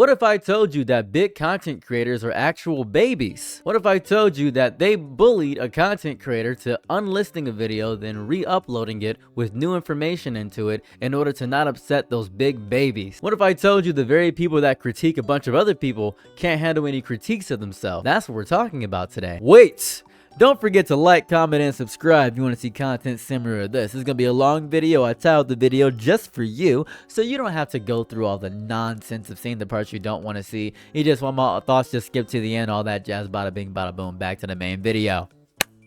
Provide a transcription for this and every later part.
What if I told you that big content creators are actual babies? What if I told you that they bullied a content creator to unlisting a video, then re-uploading it with new information into it in order to not upset those big babies? What if I told you the very people that critique a bunch of other people can't handle any critiques of themselves? That's what we're talking about today. Wait! Don't forget to like, comment, and subscribe if you want to see content similar to this. This is going to be a long video. I titled the video just for you, so you don't have to go through all the nonsense of seeing the parts you don't want to see. You just want my thoughts, just skip to the end, all that jazz, bada bing, bada boom, back to the main video.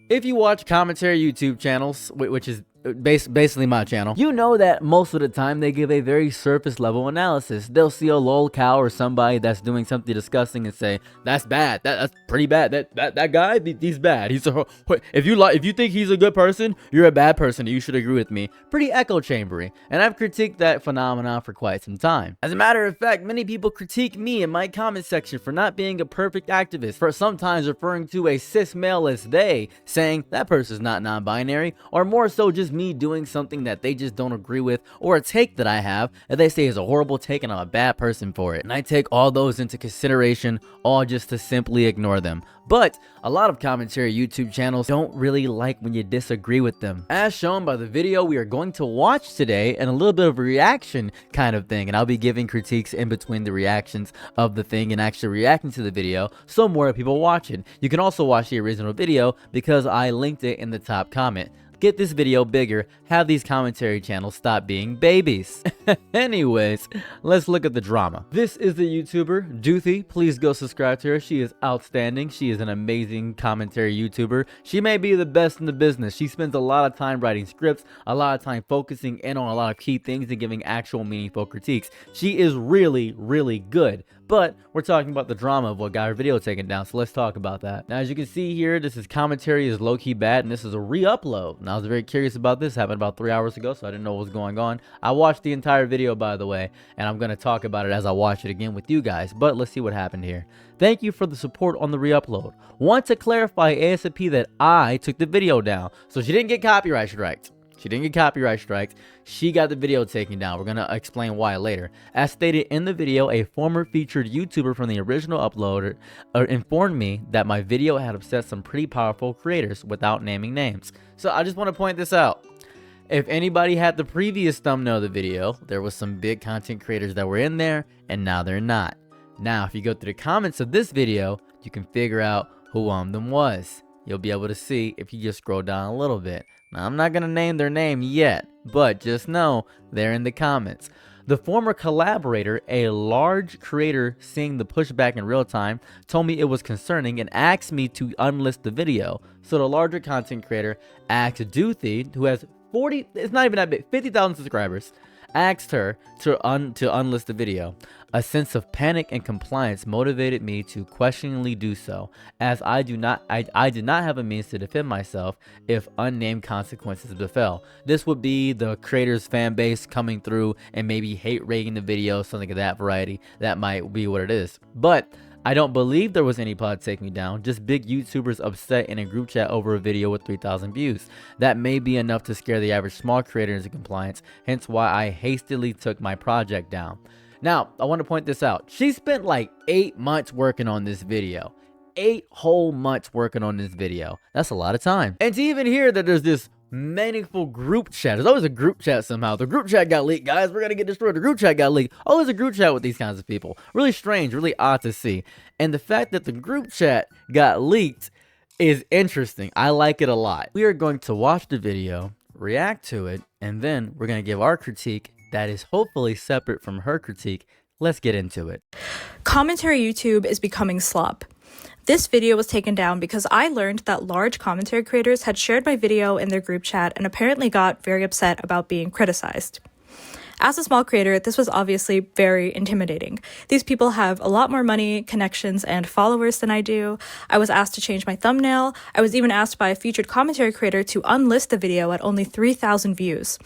If you watch commentary YouTube channels, which is basically my channel, you know that most of the time they give a very surface level analysis. They'll see a lol cow or somebody that's doing something disgusting and say, that's bad, that's pretty bad, that guy, he's bad, if you think he's a good person, you're a bad person, you should agree with me. Pretty echo chambery, and I've critiqued that phenomenon for quite some time. As a matter of fact, many people critique me in my comment section for not being a perfect activist, for sometimes referring to a cis male as they, saying that person's not non-binary, or more so just me doing something that they just don't agree with, or a take that I have that they say is a horrible take and I'm a bad person for it. And I take all those into consideration, all just to simply ignore them. But a lot of commentary YouTube channels don't really like when you disagree with them, as shown by the video we are going to watch today, and a little bit of a reaction kind of thing. And I'll be giving critiques in between the reactions of the thing and actually reacting to the video, so more people watch it. You can also watch the original video because I linked it in the top comment. Get this video bigger, have these commentary channels stop being babies. Anyways, let's look at the drama. This is the YouTuber, Doothi. Please go subscribe to her. She is outstanding. She is an amazing commentary YouTuber. She may be the best in the business. She spends a lot of time writing scripts, a lot of time focusing in on a lot of key things and giving actual meaningful critiques. She is really, really good. But we're talking about the drama of what got her video taken down, so let's talk about that. Now, as you can see here, this is commentary is low-key bad, and this is a re-upload. Now, I was very curious about this. It happened about 3 hours ago, so I didn't know what was going on. I watched the entire video, by the way, and I'm going to talk about it as I watch it again with you guys. But let's see what happened here. Thank you for the support on the re-upload. Want to clarify ASAP that I took the video down, so she didn't get copyright striked. She didn't get copyright strikes. She got the video taken down. We're going to explain why later. As stated in the video, a former featured YouTuber from the original uploader informed me that my video had upset some pretty powerful creators without naming names. So I just want to point this out. If anybody had the previous thumbnail of the video, there was some big content creators that were in there, and now they're not. Now, if you go through the comments of this video, you can figure out who one of them was. You'll be able to see if you just scroll down a little bit. Now, I'm not going to name their name yet, but just know they're in the comments. The former collaborator, a large creator seeing the pushback in real time, told me it was concerning and asked me to unlist the video. So the larger content creator asked Doothi, who has 50,000 subscribers, asked her to unlist the video. A sense of panic and compliance motivated me to questioningly do so, as I did not have a means to defend myself if unnamed consequences befell. This would be the creator's fan base coming through and maybe hate rating the video, something of that variety. That might be what it is. But I don't believe there was any plot to take me down, just big YouTubers upset in a group chat over a video with 3,000 views. That may be enough to scare the average small creator into compliance, hence why I hastily took my project down. Now, I want to point this out. She spent like 8 months working on this video. 8 whole months working on this video. That's a lot of time. And to even hear that there's this meaningful group chat. There's always a group chat somehow. The group chat got leaked, guys. We're gonna get destroyed. The group chat got leaked. Oh, there's a group chat with these kinds of people. Really strange, really odd to see. And the fact that the group chat got leaked is interesting. I like it a lot. We are going to watch the video, react to it, and then we're gonna give our critique that is hopefully separate from her critique. Let's get into it. Commentary YouTube is becoming slop. This video was taken down because I learned that large commentary creators had shared my video in their group chat and apparently got very upset about being criticized. As a small creator, this was obviously very intimidating. These people have a lot more money, connections, and followers than I do. I was asked to change my thumbnail. I was even asked by a featured commentary creator to unlist the video at only 3,000 views.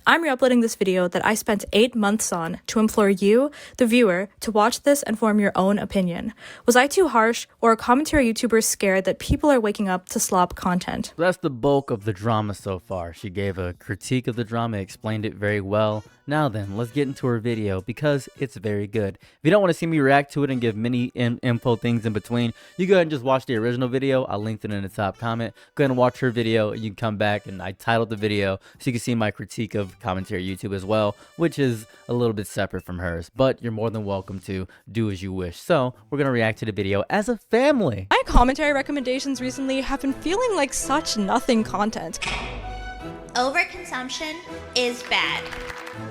I'm re-uploading this video that I spent 8 months on to implore you, the viewer, to watch this and form your own opinion. Was I too harsh, or are commentary YouTubers scared that people are waking up to slop content? That's the bulk of the drama so far. She gave a critique of the drama, explained it very well. Now then, let's get into her video because it's very good. If you don't want to see me react to it and give many info things in between, you go ahead and just watch the original video. I'll link it in the top comment. Go ahead and watch her video. You can come back and I titled the video so you can see my critique of commentary YouTube as well, which is a little bit separate from hers, but you're more than welcome to do as you wish. So we're going to react to the video as a family. My commentary recommendations recently have been feeling like such nothing content. Overconsumption is bad.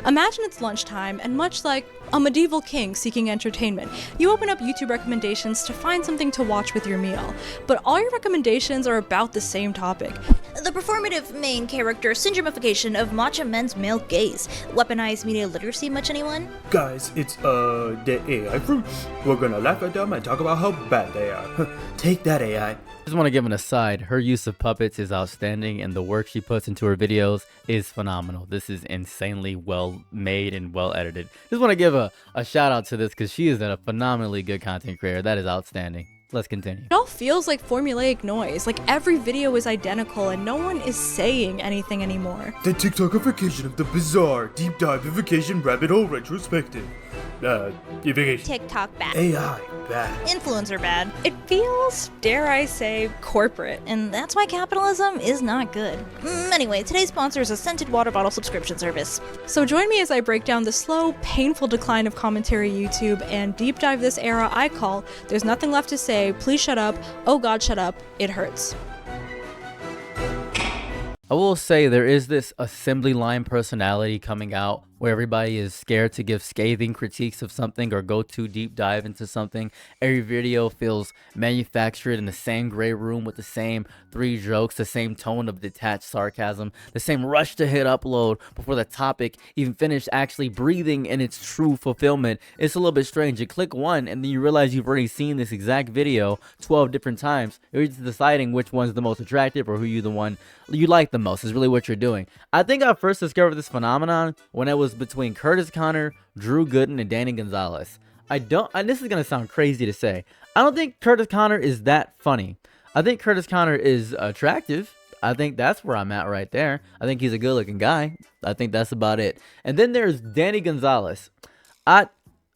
Imagine it's lunchtime, and much like a medieval king seeking entertainment, you open up YouTube recommendations to find something to watch with your meal. But all your recommendations are about the same topic. The performative main character syndromification of macho men's male gaze. Weaponized media literacy, much anyone? Guys, it's the AI fruits. We're gonna laugh at them and talk about how bad they are. Take that, AI. Just want to give an aside, her use of puppets is outstanding and the work she puts into her videos is phenomenal. This is insanely well made and well edited. Just want to give a shout out to this because she is a phenomenally good content creator. That is outstanding. Let's continue. It all feels like formulaic noise, like every video is identical and no one is saying anything anymore. The TikTokification of the bizarre deep dive-ification rabbit hole retrospective. Ification. TikTok bad. AI bad. Influencer bad. It feels, dare I say, corporate. And that's why capitalism is not good. Anyway, today's sponsor is a scented water bottle subscription service. So join me as I break down the slow, painful decline of commentary YouTube and deep dive this era I call "There's nothing left to say, please shut up, oh god shut up, it hurts." I will say there is this assembly line personality coming out where everybody is scared to give scathing critiques of something or go too deep dive into something. Every video feels manufactured in the same gray room with the same 3 jokes, the same tone of detached sarcasm, the same rush to hit upload before the topic even finished actually breathing in its true fulfillment. It's a little bit strange. You click one and then you realize you've already seen this exact video 12 different times. You're just deciding which one's the most attractive or who you like the most is really what you're doing. I think I first discovered this phenomenon when it was between Curtis Connor, Drew Gooden, and Danny Gonzalez. And this is gonna sound crazy to say, I don't think Curtis Connor is that funny. I think Curtis Connor is attractive. I think that's where I'm at right there. I think he's a good looking guy. I think that's about it. And then there's Danny Gonzalez. I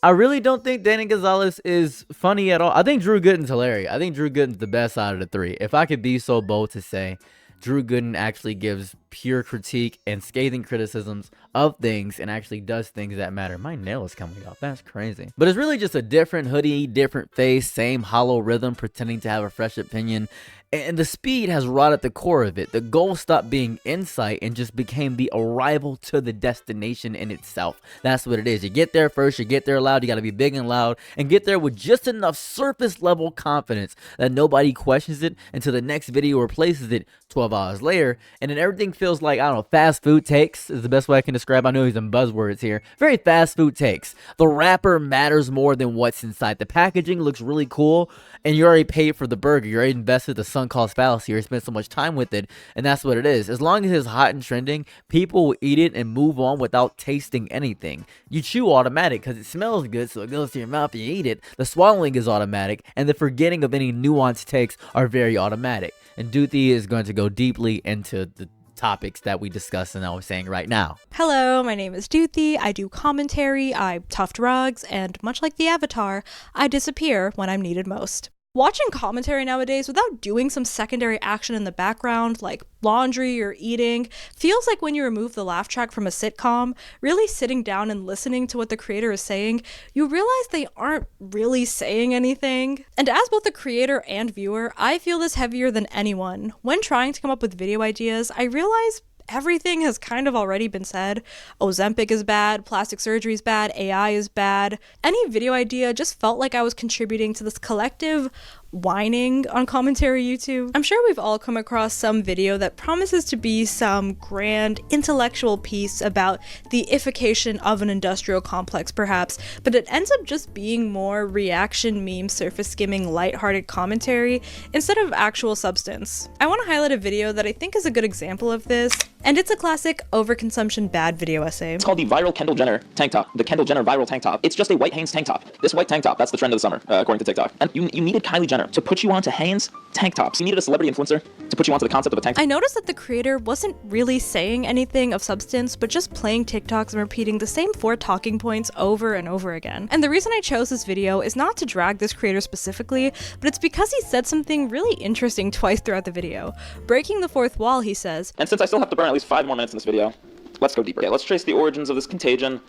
really don't think Danny Gonzalez is funny at all. I think Drew Gooden's hilarious. I think Drew Gooden's the best out of the 3. If I could be so bold to say, Drew Gooden actually gives pure critique and scathing criticisms of things and actually does things that matter. My nail is coming off. That's crazy. But it's really just a different hoodie, different face, same hollow rhythm, pretending to have a fresh opinion. And the speed has rot at the core of it. The goal stopped being insight and just became the arrival to the destination in itself. That's what it is. You get there first, you get there loud, you gotta be big and loud, and get there with just enough surface level confidence that nobody questions it until the next video replaces it 12 hours later. And then everything feels like, I don't know, fast food takes is the best way I can describe. I know he's in buzzwords here. Very fast food takes. The wrapper matters more than what's inside. The packaging looks really cool, and you already paid for the burger. You already invested the sunk cost fallacy, or spent so much time with it, and that's what it is. As long as it's hot and trending, people will eat it and move on without tasting anything. You chew automatic because it smells good, so it goes to your mouth and you eat it. The swallowing is automatic, and the forgetting of any nuanced takes are very automatic. And Doothi is going to go deeply into the topics that we discussed and I was saying right now. Hello, my name is Doothi. I do commentary, I tough drugs, and much like the Avatar, I disappear when I'm needed most. Watching commentary nowadays without doing some secondary action in the background, like laundry or eating, feels like when you remove the laugh track from a sitcom. Really sitting down and listening to what the creator is saying, you realize they aren't really saying anything. And as both the creator and viewer, I feel this heavier than anyone. When trying to come up with video ideas, I realize everything has kind of already been said. Ozempic is bad, plastic surgery is bad, AI is bad. Any video idea just felt like I was contributing to this collective whining on commentary YouTube. I'm sure we've all come across some video that promises to be some grand intellectual piece about the ification of an industrial complex perhaps, but it ends up just being more reaction meme surface skimming lighthearted commentary instead of actual substance. I want to highlight a video that I think is a good example of this, and it's a classic overconsumption bad video essay. It's called the viral Kendall Jenner tank top, the Kendall Jenner viral tank top. It's just a white Hanes tank top. This white tank top, that's the trend of the summer, according to TikTok. And you needed Kylie Jenner Jenner to put you onto Hanes tank tops. He needed a celebrity influencer to put you onto the concept of a tank top. I noticed that the creator wasn't really saying anything of substance, but just playing TikToks and repeating the same 4 talking points over and over again. And the reason I chose this video is not to drag this creator specifically, but it's because he said something really interesting twice throughout the video. Breaking the fourth wall, he says, And since I still have to burn at least 5 more minutes in this video, let's go deeper. Yeah, let's trace the origins of this contagion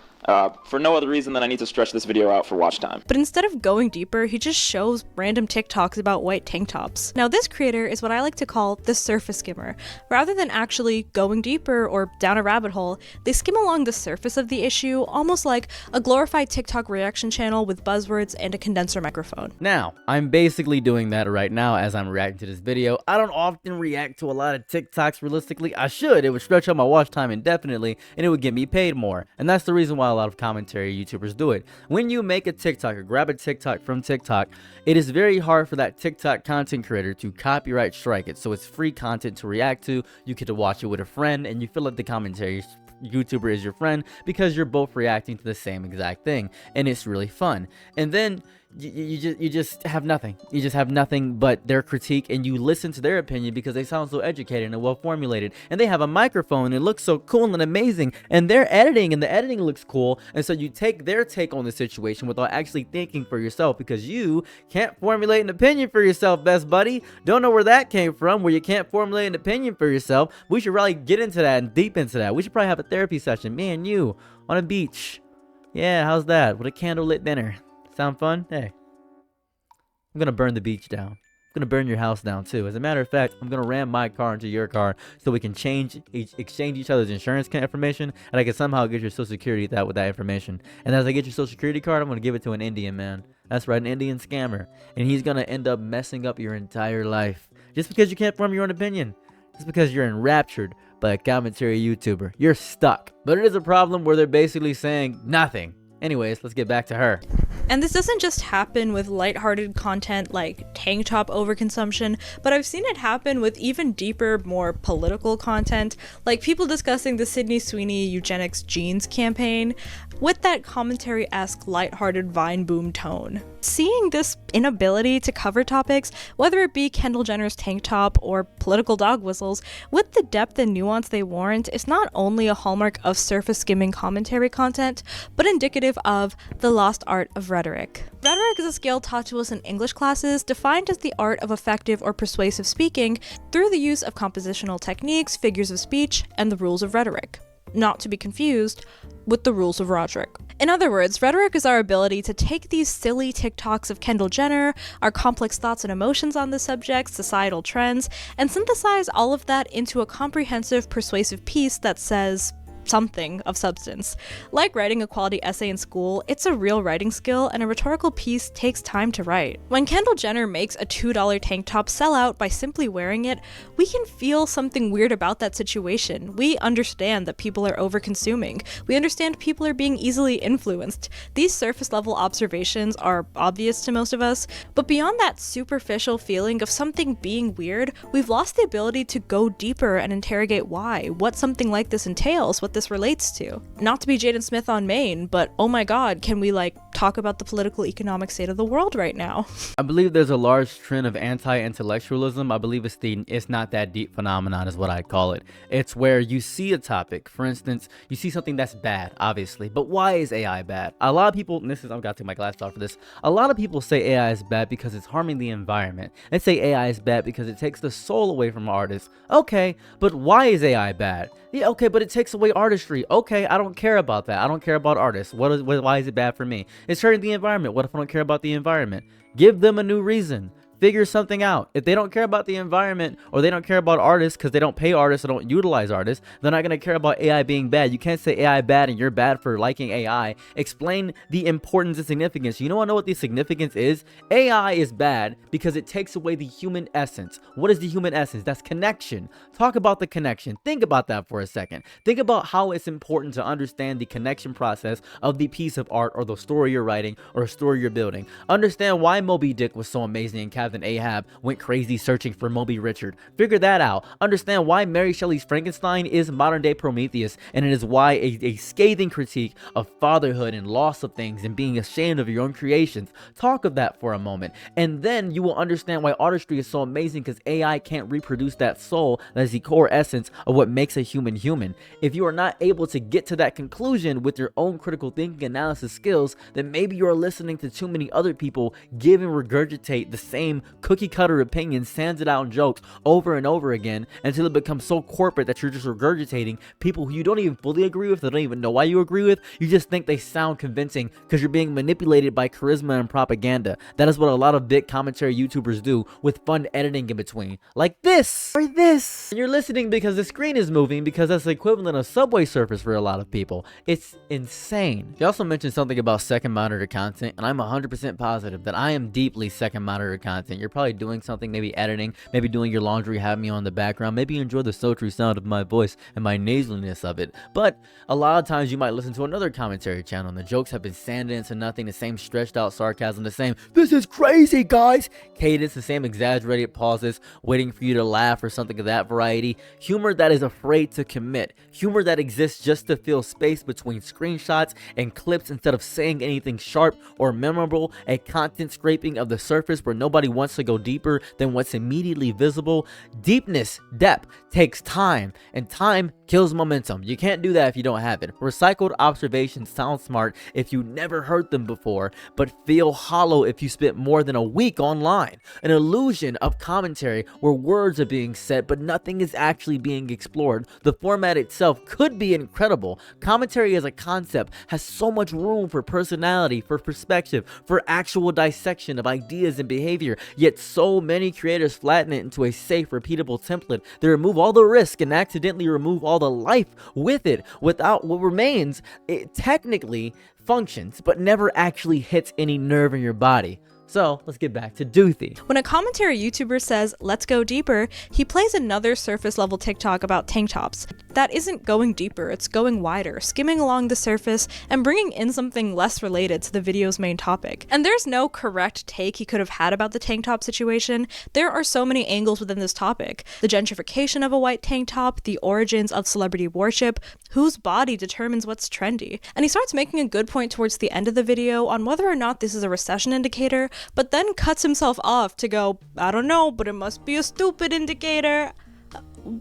for no other reason than I need to stretch this video out for watch time. But instead of going deeper, he just shows random TikToks about white tank tops. Now this creator is what I like to call the surface skimmer. Rather than actually going deeper or down a rabbit hole, they skim along the surface of the issue, almost like a glorified TikTok reaction channel with buzzwords and a condenser microphone. Now, I'm basically doing that right now as I'm reacting to this video. I don't often react to a lot of TikToks realistically. I should. It would stretch out my watch time indefinitely and it would get me paid more. And that's the reason why a lot of commentary YouTubers do it. When you make a TikTok or grab a TikTok from TikTok, it is very hard for that TikTok content creator to copyright strike it. So it's free content to react to. You get to watch it with a friend and you feel like the commentary YouTuber is your friend because you're both reacting to the same exact thing, and it's really fun. And then you just have nothing. You just have nothing but their critique, and you listen to their opinion because they sound so educated and well formulated, and they have a microphone and it looks so cool and amazing, and they're editing and the editing looks cool, and so you take their take on the situation without actually thinking for yourself because you can't formulate an opinion for yourself, best buddy. Don't know where that came from, where you can't formulate an opinion for yourself. We should really get into that and deep into that. We should probably have a therapy session, me and you, on a beach. Yeah, how's that? With a candlelit dinner. Sound fun? Hey. I'm gonna burn the beach down. I'm gonna burn your house down too. As a matter of fact, I'm gonna ram my car into your car so we can exchange each other's insurance information, and I can somehow get your social security with that information. And as I get your social security card, I'm gonna give it to an Indian man. That's right, an Indian scammer. And he's gonna end up messing up your entire life. Just because you can't form your own opinion. Just because you're enraptured by a commentary YouTuber. You're stuck. But it is a problem where they're basically saying nothing. Anyways, let's get back to her. And this doesn't just happen with lighthearted content like tank top overconsumption, but I've seen it happen with even deeper, more political content, like people discussing the Sydney Sweeney eugenics genes campaign with that commentary-esque lighthearted Vine boom tone. Seeing this inability to cover topics, whether it be Kendall Jenner's tank top or political dog whistles, with the depth and nuance they warrant, is not only a hallmark of surface skimming commentary content, but indicative of the lost art of rhetoric. Rhetoric is a skill taught to us in English classes, defined as the art of effective or persuasive speaking through the use of compositional techniques, figures of speech, and the rules of rhetoric. Not to be confused with the rules of Roderick. In other words, rhetoric is our ability to take these silly TikToks of Kendall Jenner, our complex thoughts and emotions on the subject, societal trends, and synthesize all of that into a comprehensive, persuasive piece that says something of substance. Like writing a quality essay in school, it's a real writing skill, and a rhetorical piece takes time to write. When Kendall Jenner makes a $2 tank top sell out by simply wearing it, we can feel something weird about that situation. We understand that people are over-consuming. We understand people are being easily influenced. These surface-level observations are obvious to most of us, but beyond that superficial feeling of something being weird, we've lost the ability to go deeper and interrogate why, what something like this entails, what this relates to. Not to be Jaden Smith on Maine, but oh my god, can we talk about the political economic state of the world right now? I believe there's a large trend of anti-intellectualism. I believe it's not that deep phenomenon is what I'd call it. It's where you see a topic, for instance, you see something that's bad, obviously, but why is AI bad? A lot of people, I've got to take my glasses off for this. A lot of people say AI is bad because it's harming the environment. They say AI is bad because it takes the soul away from artists. Okay, but why is AI bad? Yeah, okay, but it takes away artistry. Okay, I don't care about that. I don't care about artists. Why is it bad for me? It's hurting the environment. What if I don't care about the environment? Give them a new reason. Figure something out. If they don't care about the environment, or they don't care about artists because they don't pay artists or don't utilize artists, they're not going to care about AI being bad. You can't say AI bad and you're bad for liking AI. Explain the importance and significance. You know what the significance is? AI is bad because it takes away the human essence. What is the human essence? That's connection. Talk about the connection. Think about that for a second. Think about how it's important to understand the connection process of the piece of art or the story you're writing or a story you're building. Understand why Moby Dick was so amazing and captivating than Ahab went crazy searching for Moby Richard. Figure that out. Understand why Mary Shelley's Frankenstein is modern-day Prometheus, and it is why a scathing critique of fatherhood and loss of things and being ashamed of your own creations. Talk of that for a moment, and then you will understand why artistry is so amazing, because AI can't reproduce that soul that is the core essence of what makes a human human. If you are not able to get to that conclusion with your own critical thinking analysis skills, then maybe you are listening to too many other people give and regurgitate the same cookie cutter opinions, sanded out jokes over and over again until it becomes so corporate that you're just regurgitating people who you don't even fully agree with, they don't even know why you agree with. You just think they sound convincing because you're being manipulated by charisma and propaganda. That is what a lot of big commentary YouTubers do with fun editing in between, like this or this. And you're listening because the screen is moving, because that's the equivalent of subway surfers for a lot of people. It's insane. She also mentioned something about second monitor content, and I'm 100% positive that I am deeply second monitor content. You're probably doing something, maybe editing, maybe doing your laundry, have me on the background, maybe you enjoy the sultry sound of my voice and my nasaliness of it. But a lot of times you might listen to another commentary channel and the jokes have been sanded into nothing, the same stretched out sarcasm, the same "this is crazy guys" cadence, the same exaggerated pauses waiting for you to laugh or something of that variety. Humor that is afraid to commit, humor that exists just to fill space between screenshots and clips instead of saying anything sharp or memorable, a content scraping of the surface where nobody wants to go deeper than what's immediately visible. Deepness, depth takes time, and time kills momentum. You can't do that if you don't have it. Recycled observations sound smart if you never heard them before, but feel hollow if you spent more than a week online. An illusion of commentary where words are being said but nothing is actually being explored. The format itself could be incredible. Commentary as a concept has so much room for personality, for perspective, for actual dissection of ideas and behavior, yet so many creators flatten it into a safe, repeatable template. They remove all the risk and accidentally remove all the life with it. Without what remains, it technically functions but never actually hits any nerve in your body. So let's get back to Doothi. When a commentary YouTuber says, "let's go deeper," he plays another surface level TikTok about tank tops. That isn't going deeper, it's going wider, skimming along the surface and bringing in something less related to the video's main topic. And there's no correct take he could have had about the tank top situation. There are so many angles within this topic. The gentrification of a white tank top, the origins of celebrity worship, whose body determines what's trendy. And he starts making a good point towards the end of the video on whether or not this is a recession indicator, but then cuts himself off to go, "I don't know, but it must be a stupid indicator."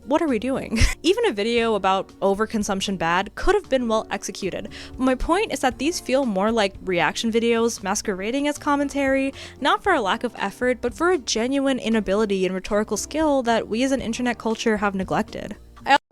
What are we doing? Even a video about overconsumption bad could have been well executed. But my point is that these feel more like reaction videos masquerading as commentary, not for a lack of effort, but for a genuine inability and rhetorical skill that we as an internet culture have neglected.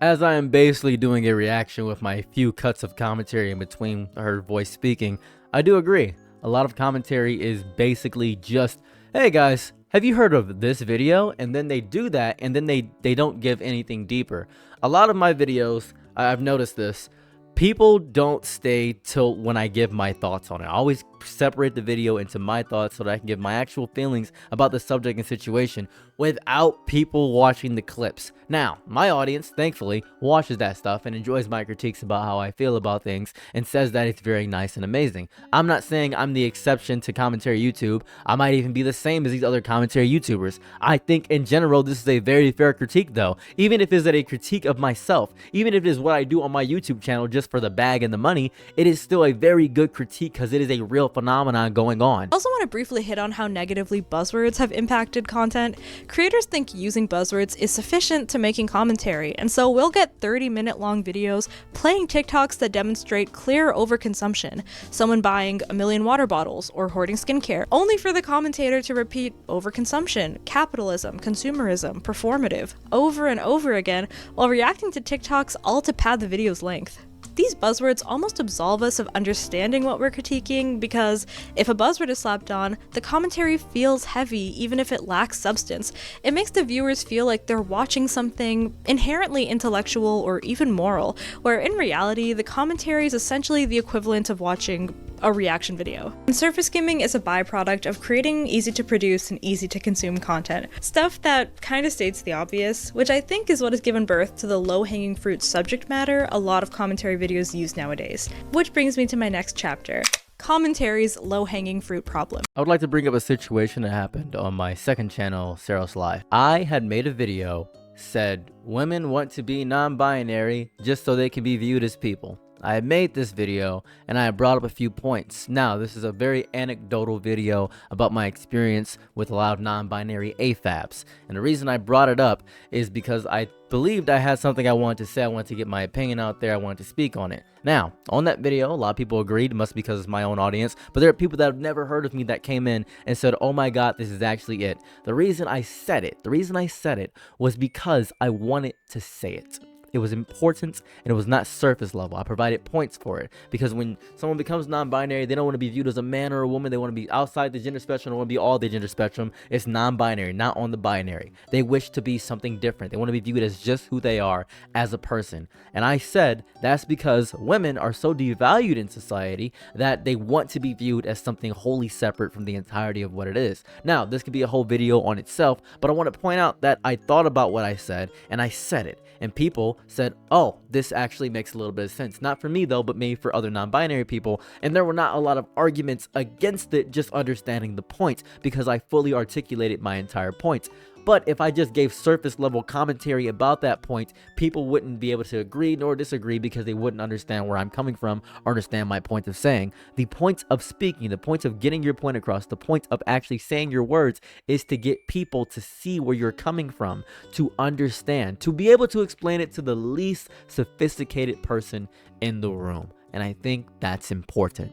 As I am basically doing a reaction with my few cuts of commentary in between her voice speaking, I do agree. A lot of commentary is basically just, "Hey guys, have you heard of this video?" And then they do that, and then they don't give anything deeper. A lot of my videos, I've noticed this, people don't stay till when I give my thoughts on it. I always separate the video into my thoughts so that I can give my actual feelings about the subject and situation without people watching the clips. Now, my audience, thankfully, watches that stuff and enjoys my critiques about how I feel about things and says that it's very nice and amazing. I'm not saying I'm the exception to commentary YouTube. I might even be the same as these other commentary YouTubers. I think in general this is a very fair critique though. Even if it's a critique of myself, even if it is what I do on my YouTube channel just for the bag and the money, it is still a very good critique because it is a real phenomenon going on. I also want to briefly hit on how negatively buzzwords have impacted content. Creators think using buzzwords is sufficient to making commentary, and so we'll get 30-minute long videos playing TikToks that demonstrate clear overconsumption, someone buying 1 million water bottles or hoarding skincare, only for the commentator to repeat overconsumption, capitalism, consumerism, performative, over and over again while reacting to TikToks, all to pad the video's length. These buzzwords almost absolve us of understanding what we're critiquing, because if a buzzword is slapped on, the commentary feels heavy even if it lacks substance. It makes the viewers feel like they're watching something inherently intellectual or even moral, where in reality, the commentary is essentially the equivalent of watching a reaction video. And surface skimming is a byproduct of creating easy to produce and easy to consume content. Stuff that kind of states the obvious, which I think is what has given birth to the low-hanging fruit subject matter a lot of commentary videos use nowadays. Which brings me to my next chapter. commentary's low-hanging fruit problem. I would like to bring up a situation that happened on my second channel, Sarah's Life. I had made a video, said women want to be non-binary just so they can be viewed as people. I had made this video and I had brought up a few points. Now, this is a very anecdotal video about my experience with a lot of non-binary AFABs. And the reason I brought it up is because I believed I had something I wanted to say. I wanted to get my opinion out there. I wanted to speak on it. Now, on that video, a lot of people agreed. It must be because it's my own audience. But there are people that have never heard of me that came in and said, oh my God, this is actually it. The reason I said it was because I wanted to say it. It was important and it was not surface level. I provided points for it because when someone becomes non-binary, they don't want to be viewed as a man or a woman. They want to be outside the gender spectrum. They want to be all the gender spectrum. It's non-binary, not on the binary. They wish to be something different. They want to be viewed as just who they are as a person. And I said that's because women are so devalued in society that they want to be viewed as something wholly separate from the entirety of what it is. Now, this could be a whole video on itself, but I want to point out that I thought about what I said and I said it. And people said, oh, this actually makes a little bit of sense. Not for me though, but maybe for other non-binary people. And there were not a lot of arguments against it, just understanding the point because I fully articulated my entire point. But if I just gave surface level commentary about that point, people wouldn't be able to agree nor disagree because they wouldn't understand where I'm coming from or understand my point of saying. The point of speaking, the point of getting your point across, the point of actually saying your words is to get people to see where you're coming from, to understand, to be able to explain it to the least sophisticated person in the room. And I think that's important.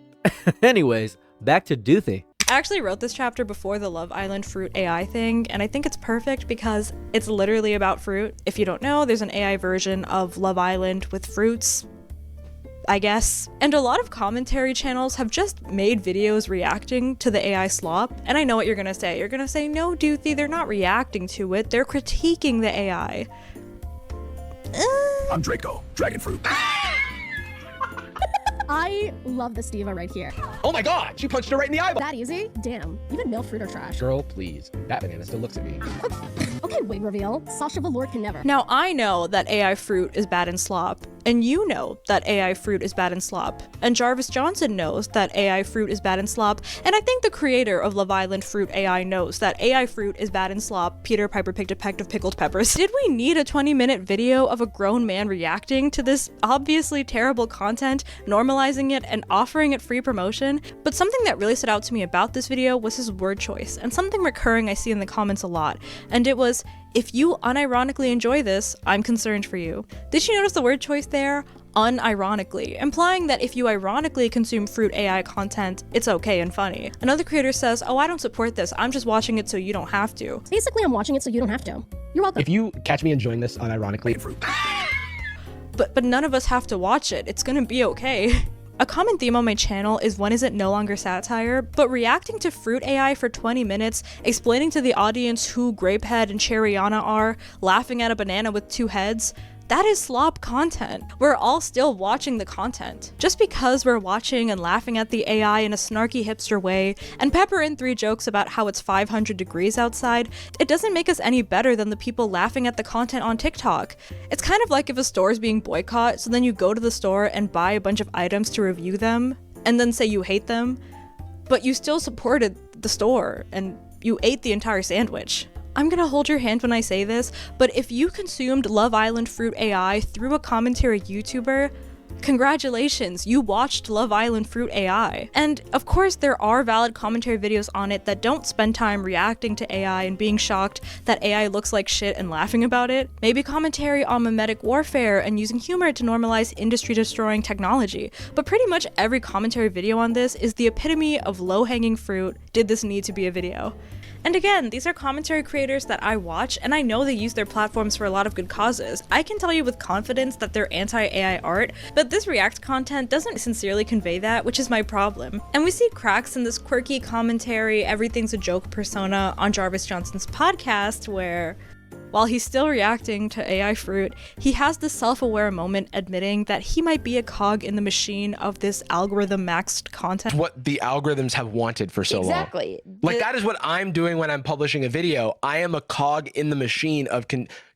Anyways, back to Doothi. I actually wrote this chapter before the Love Island fruit AI thing, and I think it's perfect because it's literally about fruit. If you don't know, there's an AI version of Love Island with fruits, I guess. And a lot of commentary channels have just made videos reacting to the AI slop. And I know what you're gonna say. You're gonna say, no, Doothi, they're not reacting to it. They're critiquing the AI. I'm Draco, dragon fruit. I love this diva right here. Oh my God, she punched her right in the eyeball. That easy? Damn, even male fruit are trash. Girl, please. That banana still looks at me. Okay, wig reveal. Sasha Velour can never. Now, I know that AI fruit is bad in slop, and you know that AI fruit is bad in slop, and Jarvis Johnson knows that AI fruit is bad in slop, and I think the creator of Love Island Fruit AI knows that AI fruit is bad in slop. Peter Piper picked a peck of pickled peppers. Did we need a 20-minute video of a grown man reacting to this obviously terrible content, normalizing it, and offering it free promotion? But something that really stood out to me about this video was his word choice, and something recurring I see in the comments a lot, and it was, if you unironically enjoy this, I'm concerned for you. Did you notice the word choice there? Unironically, implying that if you ironically consume fruit AI content, it's okay and funny. Another creator says, oh, I don't support this, I'm just watching it so you don't have to. Basically, I'm watching it so you don't have to. You're welcome. If you catch me enjoying this unironically, fruit. But none of us have to watch it, it's gonna be okay. A common theme on my channel is when is it no longer satire, but reacting to fruit AI for 20 minutes, explaining to the audience who Grapehead and Cherryana are, laughing at a banana with two heads, that is slop content. We're all still watching the content. Just because we're watching and laughing at the AI in a snarky hipster way, and pepper in 3 jokes about how it's 500 degrees outside, it doesn't make us any better than the people laughing at the content on TikTok. It's kind of like if a store is being boycotted, so then you go to the store and buy a bunch of items to review them, and then say you hate them, but you still supported the store, and you ate the entire sandwich. I'm gonna hold your hand when I say this, but if you consumed Love Island Fruit AI through a commentary YouTuber, congratulations, you watched Love Island Fruit AI. And of course there are valid commentary videos on it that don't spend time reacting to AI and being shocked that AI looks like shit and laughing about it. Maybe commentary on mimetic warfare and using humor to normalize industry-destroying technology. But pretty much every commentary video on this is the epitome of low-hanging fruit. Did this need to be a video? And again, these are commentary creators that I watch, and I know they use their platforms for a lot of good causes. I can tell you with confidence that they're anti-AI art, but this React content doesn't sincerely convey that, which is my problem. And we see cracks in this quirky commentary, everything's a joke persona on Jarvis Johnson's podcast, where while he's still reacting to AI fruit, he has this self-aware moment admitting that he might be a cog in the machine of this algorithm-maxed content. What the algorithms have wanted for so long. Exactly. Like that is what I'm doing when I'm publishing a video. I am a cog in the machine of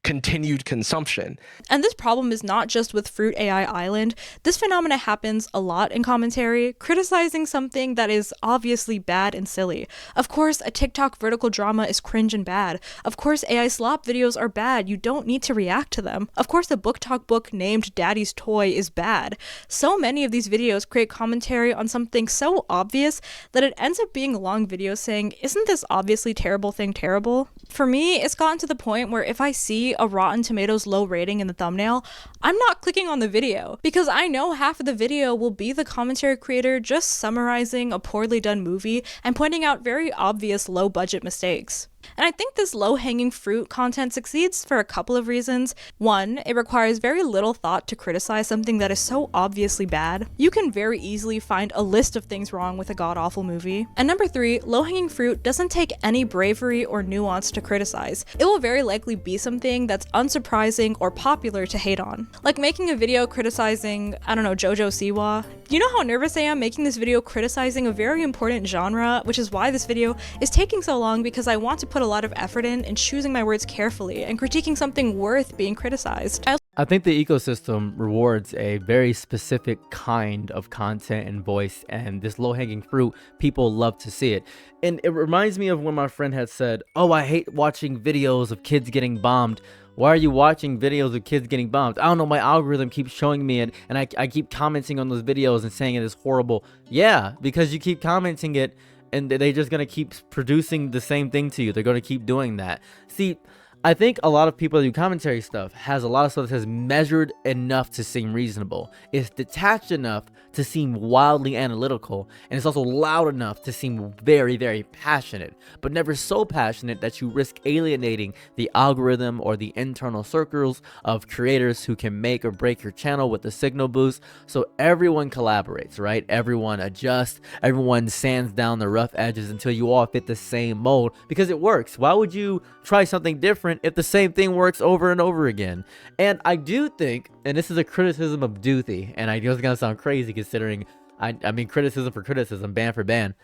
continued consumption. And this problem is not just with Fruit AI Island. This phenomena happens a lot in commentary, criticizing something that is obviously bad and silly. Of course, a TikTok vertical drama is cringe and bad. Of course, AI slop videos are bad. You don't need to react to them. Of course, a book talk book named Daddy's Toy is bad. So many of these videos create commentary on something so obvious that it ends up being a long video saying, isn't this obviously terrible thing terrible? For me, it's gotten to the point where if I see a Rotten Tomatoes low rating in the thumbnail, I'm not clicking on the video because I know half of the video will be the commentary creator just summarizing a poorly done movie and pointing out very obvious low budget mistakes. And I think this low-hanging fruit content succeeds for a couple of reasons. One, it requires very little thought to criticize something that is so obviously bad. You can very easily find a list of things wrong with a god-awful movie. And number three, low-hanging fruit doesn't take any bravery or nuance to criticize. It will very likely be something that's unsurprising or popular to hate on. Like making a video criticizing, I don't know, JoJo Siwa. You know how nervous I am making this video criticizing a very important genre, which is why this video is taking so long, because I want to put a lot of effort in choosing my words carefully and critiquing something worth being criticized. I think the ecosystem rewards a very specific kind of content and voice, and this low-hanging fruit, people love to see it. And it reminds me of when my friend had said, oh, I hate watching videos of kids getting bombed. Why are you watching videos of kids getting bombed? I don't know, my algorithm keeps showing me it, and I keep commenting on those videos and saying it is horrible. Yeah, because you keep commenting it, and they're just going to keep producing the same thing to you. They're going to keep doing that. See, I think a lot of people that do commentary stuff has a lot of stuff that's measured enough to seem reasonable. It's detached enough to seem wildly analytical, and it's also loud enough to seem very, very passionate, but never so passionate that you risk alienating the algorithm or the internal circles of creators who can make or break your channel with a signal boost. So everyone collaborates, right? Everyone adjusts, everyone sands down the rough edges until you all fit the same mold, because it works. Why would you try something different if the same thing works over and over again? And I do think, and this is a criticism of Doothi, and I know it's gonna sound crazy considering I mean criticism for criticism, ban for ban.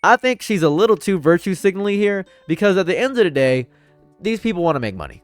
I think she's a little too virtue signaling here, because at the end of the day, these people want to make money.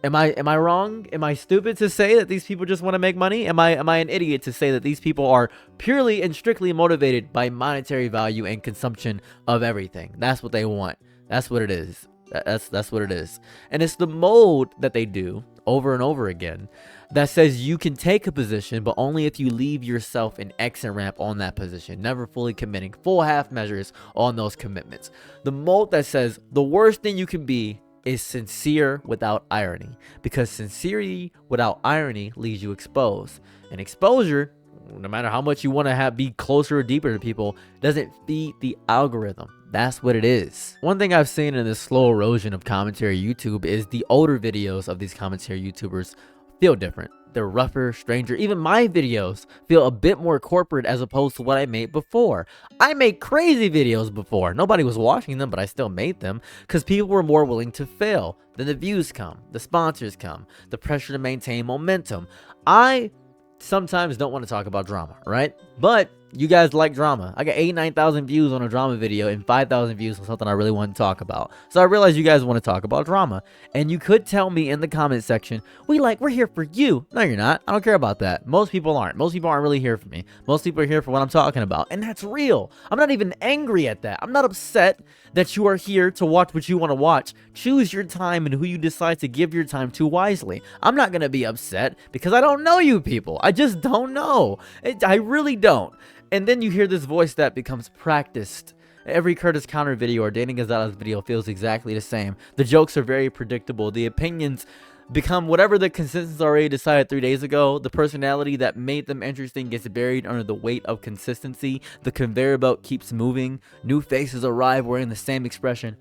Am I wrong? Am I stupid to say that these people just want to make money? Am I an idiot to say that these people are purely and strictly motivated by monetary value and consumption of everything? That's what they want. That's what it is. That's what it is. And it's the mold that they do over and over again that says you can take a position, but only if you leave yourself an exit ramp on that position, never fully committing, full half measures on those commitments. The mold that says the worst thing you can be is sincere without irony, because sincerity without irony leaves you exposed, and exposure, no matter how much you want to be closer or deeper to people, doesn't feed the algorithm. That's what it is. One thing I've seen in this slow erosion of commentary YouTube is the older videos of these commentary YouTubers feel different. They're rougher, stranger. Even my videos feel a bit more corporate as opposed to what I made before. I made crazy videos before. Nobody was watching them, but I still made them because people were more willing to fail. Then the views come, the sponsors come, the pressure to maintain momentum. I sometimes don't want to talk about drama, right? But you guys like drama. I got 89,000 views on a drama video and 5,000 views on something I really want to talk about. So I realize you guys want to talk about drama. And you could tell me in the comment section, we're here for you. No, you're not. I don't care about that. Most people aren't. Most people aren't really here for me. Most people are here for what I'm talking about. And that's real. I'm not even angry at that. I'm not upset that you are here to watch what you want to watch. Choose your time and who you decide to give your time to wisely. I'm not going to be upset because I don't know you people. I just don't know. I really don't. And then you hear this voice that becomes practiced. Every Curtis Counter video or Danny Gonzalez video feels exactly the same. The jokes are very predictable. The opinions become whatever the consensus already decided 3 days ago. The personality that made them interesting gets buried under the weight of consistency. The conveyor belt keeps moving. New faces arrive wearing the same expression.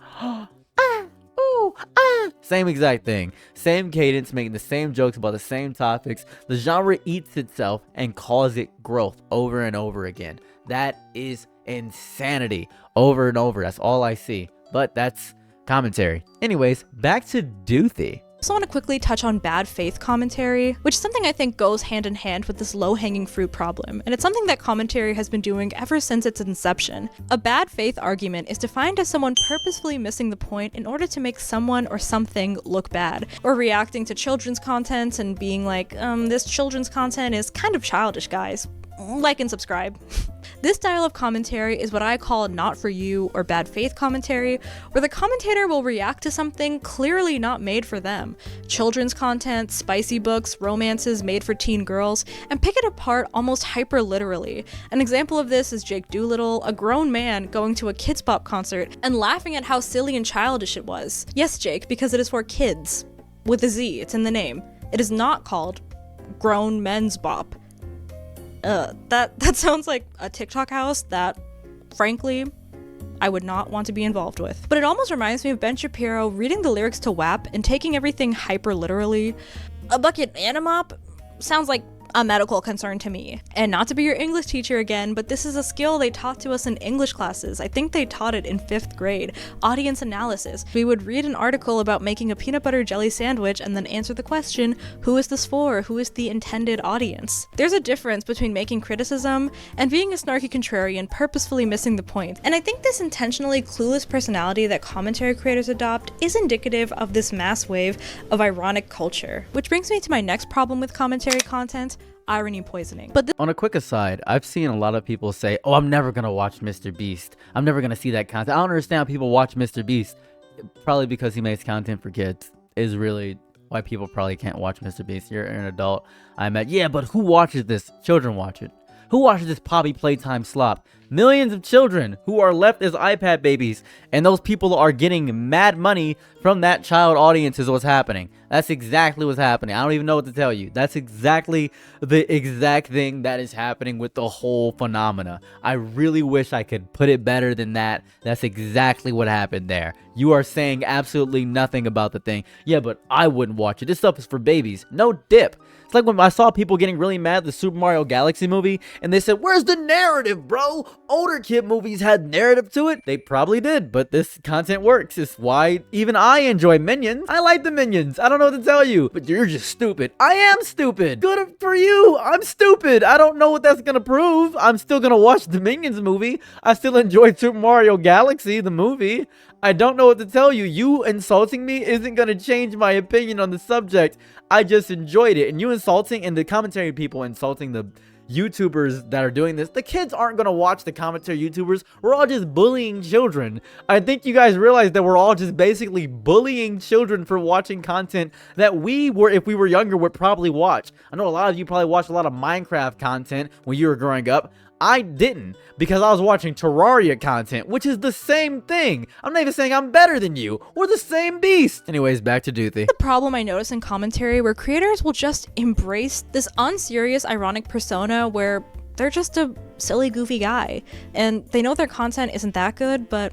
Same exact thing. Same cadence, making the same jokes about the same topics. The genre eats itself and calls it growth over and over again. That is insanity. Over and over. That's all I see. But that's commentary. Anyways, back to Doothi. also want to quickly touch on bad faith commentary, which is something I think goes hand in hand with this low-hanging fruit problem, and it's something that commentary has been doing ever since its inception. A bad faith argument is defined as someone purposefully missing the point in order to make someone or something look bad, or reacting to children's content and being like, this children's content is kind of childish, guys. Like and subscribe. This style of commentary is what I call not for you or bad faith commentary, where the commentator will react to something clearly not made for them. Children's content, spicy books, romances made for teen girls, and pick it apart almost hyper literally. An example of this is Jake Doolittle, a grown man going to a Kids Bop concert and laughing at how silly and childish it was. Yes, Jake, because it is for kids. With a Z, it's in the name. It is not called Grown Men's Bop. That sounds like a TikTok house that, frankly, I would not want to be involved with. But it almost reminds me of Ben Shapiro reading the lyrics to WAP and taking everything hyper literally. A bucket and a mop sounds like a medical concern to me. And not to be your English teacher again, but this is a skill they taught to us in English classes. I think they taught it in 5th grade. Audience analysis. We would read an article about making a peanut butter jelly sandwich and then answer the question, who is this for? Who is the intended audience? There's a difference between making criticism and being a snarky contrarian purposefully missing the point. And I think this intentionally clueless personality that commentary creators adopt is indicative of this mass wave of ironic culture. Which brings me to my next problem with commentary content. Irony poisoning. But on a quick aside, I've seen a lot of people say, oh, I'm never gonna watch Mr. Beast. I'm never gonna see that content. I don't understand how people watch Mr. Beast. Probably because he makes content for kids is really why people probably can't watch Mr. Beast. You're an adult. Yeah, but who watches this? Children watch it. Who watches this Poppy Playtime slop? Millions of children who are left as iPad babies, and those people are getting mad money from that child audience is what's happening. That's exactly what's happening. I don't even know what to tell you. That's exactly the exact thing that is happening with the whole phenomena. I really wish I could put it better than that. That's exactly what happened there. You are saying absolutely nothing about the thing. Yeah, but I wouldn't watch it. This stuff is for babies. No dip. It's like when I saw people getting really mad at the Super Mario Galaxy movie, and they said, where's the narrative, bro? Older kid movies had narrative to it. They probably did, but this content works. It's why even I enjoy Minions. I like the Minions. I don't know what to tell you, but you're just stupid. I am stupid. Good for you. I'm stupid. I don't know what that's gonna prove. I'm still gonna watch the Minions movie. I still enjoy Super Mario Galaxy, the movie. I don't know what to tell you. You insulting me isn't gonna change my opinion on the subject. I just enjoyed it. And you insulting and the commentary people insulting the YouTubers that are doing this, the kids aren't gonna watch the commentary YouTubers. We're all just bullying children. I think you guys realize that we're all just basically bullying children for watching content that we were, if we were younger, would probably watch. I know a lot of you probably watched a lot of Minecraft content when you were growing up. I didn't, because I was watching Terraria content, which is the same thing. I'm not even saying I'm better than you. We're the same beast. Anyways, back to Doothi. the problem I notice in commentary where creators will just embrace this unserious, ironic persona where they're just a silly, goofy guy. And they know their content isn't that good, but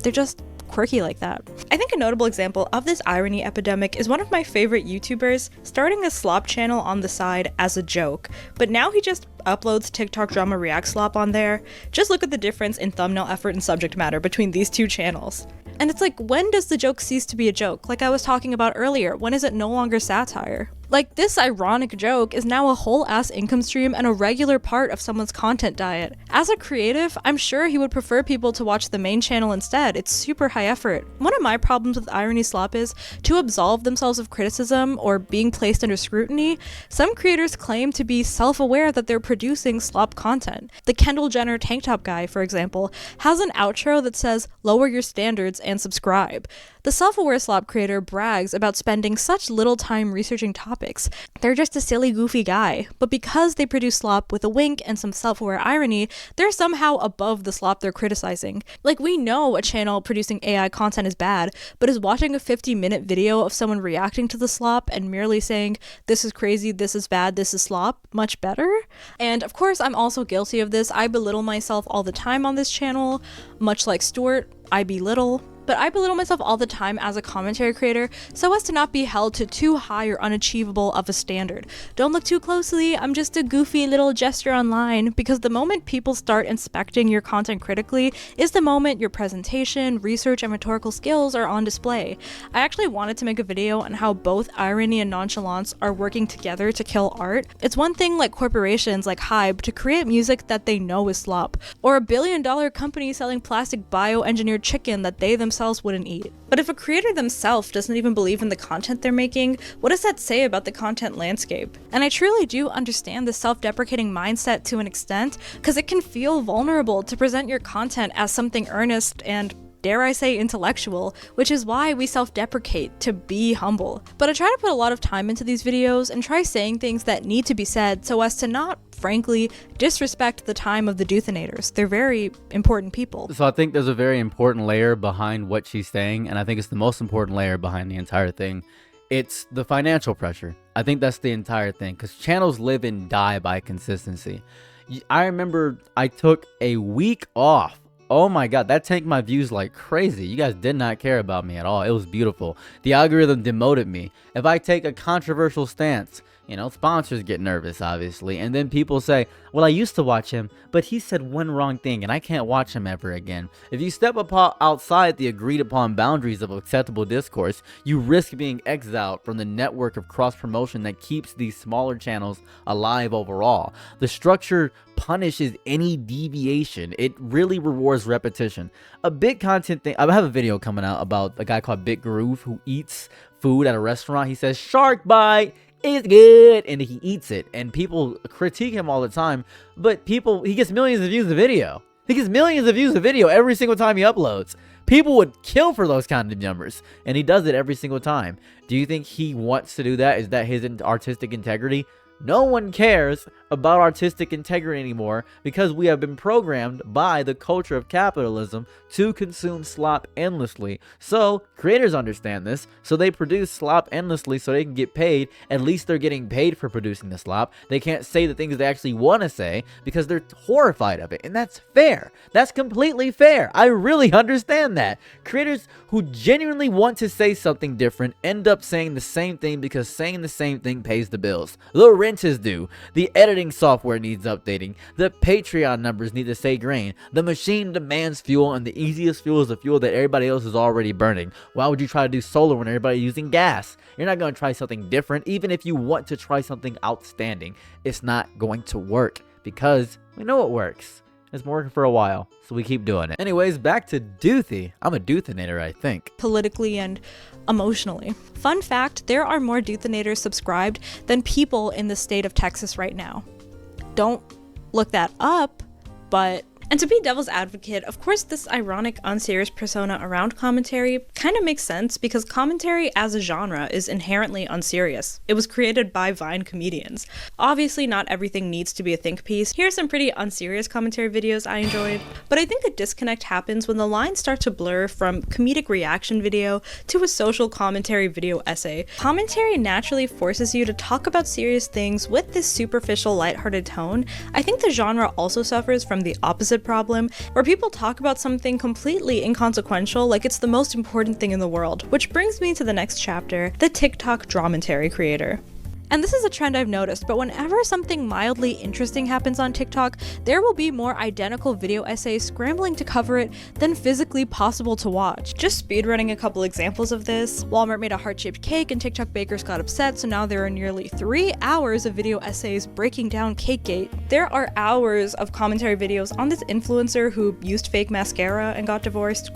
they're just quirky like that. I think a notable example of this irony epidemic is one of my favorite YouTubers starting a slop channel on the side as a joke, but now he just uploads TikTok drama react slop on there. Just look at the difference in thumbnail effort and subject matter between these two channels. And it's like, when does the joke cease to be a joke? Like I was talking about earlier, when is it no longer satire? Like, this ironic joke is now a whole-ass income stream and a regular part of someone's content diet. As a creative, I'm sure he would prefer people to watch the main channel instead. It's super high effort. One of my problems with irony slop is, to absolve themselves of criticism or being placed under scrutiny, some creators claim to be self-aware that they're producing slop content. The Kendall Jenner tank top guy, for example, has an outro that says, "Lower your standards and subscribe." The self-aware slop creator brags about spending such little time researching topics. They're just a silly, goofy guy. But because they produce slop with a wink and some self-aware irony, they're somehow above the slop they're criticizing. Like, we know a channel producing AI content is bad, but is watching a 50-minute video of someone reacting to the slop and merely saying, "This is crazy, this is bad, this is slop," much better? And of course, I'm also guilty of this. I belittle myself all the time on this channel. Much like Stuart, I belittle. but I belittle myself all the time as a commentary creator so as to not be held to too high or unachievable of a standard. Don't look too closely, I'm just a goofy little gesture online, because the moment people start inspecting your content critically is the moment your presentation, research, and rhetorical skills are on display. I actually wanted to make a video on how both irony and nonchalance are working together to kill art. It's one thing like corporations like Hybe to create music that they know is slop, or a billion-dollar company selling plastic bioengineered chicken that they themselves wouldn't eat. But if a creator themselves doesn't even believe in the content they're making, what does that say about the content landscape? And I truly do understand the self-deprecating mindset to an extent, because it can feel vulnerable to present your content as something earnest and, dare I say, intellectual, which is why we self-deprecate, to be humble. But I try to put a lot of time into these videos and try saying things that need to be said so as to not, frankly, disrespect the time of the Doothinators. They're very important people. So I think there's a very important layer behind what she's saying, and I think it's the most important layer behind the entire thing. It's the financial pressure. I think that's the entire thing, because channels live and die by consistency. I remember I took a week off. Oh my god, that tanked my views like crazy. You guys did not care about me at all. It was beautiful. The algorithm demoted me. If I take a controversial stance, you know, sponsors get nervous, obviously, and then people say, well, I used to watch him, but he said one wrong thing and I can't watch him ever again. If you step outside the agreed upon boundaries of acceptable discourse, you risk being exiled from the network of cross-promotion that keeps these smaller channels alive overall. The structure punishes any deviation. It really rewards repetition. A big content thing, I have a video coming out about a guy called Big Groove who eats food at a restaurant. He says, shark bite, it's good, and he eats it, and people critique him all the time, but he gets millions of views a video. He gets millions of views a video every single time he uploads. People would kill for those kind of numbers, and he does it every single time. Do you think he wants to do that? Is that his artistic integrity? No one cares about artistic integrity anymore, because we have been programmed by the culture of capitalism to consume slop endlessly. So creators understand this, so they produce slop endlessly so they can get paid. At least they're getting paid for producing the slop. They can't say the things they actually want to say because they're horrified of it, and that's fair. That's completely fair. I really understand that. Creators who genuinely want to say something different end up saying the same thing because saying the same thing pays the bills. The rent is due. The editing software needs updating. The Patreon numbers need to stay green. The machine demands fuel, and the easiest fuel is the fuel that everybody else is already burning. Why would you try to do solar when everybody's using gas? You're not going to try something different. Even if you want to try something outstanding, it's not going to work because we know it works. It's been working for a while, so we keep doing it. Anyways, back to Doothi. I'm a Doothinator, I think. Politically and emotionally. Fun fact, there are more Doothinators subscribed than people in the state of Texas right now. Don't look that up, but... And to be devil's advocate, of course this ironic, unserious persona around commentary kind of makes sense because commentary as a genre is inherently unserious. It was created by Vine comedians. Obviously not everything needs to be a think piece. Here are some pretty unserious commentary videos I enjoyed, but I think a disconnect happens when the lines start to blur from comedic reaction video to a social commentary video essay. Commentary naturally forces you to talk about serious things with this superficial, lighthearted tone. I think the genre also suffers from the opposite problem, where people talk about something completely inconsequential like it's the most important thing in the world, which brings me to the next chapter, the TikTok dramatary creator. And this is a trend I've noticed, but whenever something mildly interesting happens on TikTok, there will be more identical video essays scrambling to cover it than physically possible to watch. Just speedrunning a couple examples of this. Walmart made a heart-shaped cake and TikTok bakers got upset, so now there are nearly 3 hours of video essays breaking down Cakegate. There are hours of commentary videos on this influencer who used fake mascara and got divorced, ?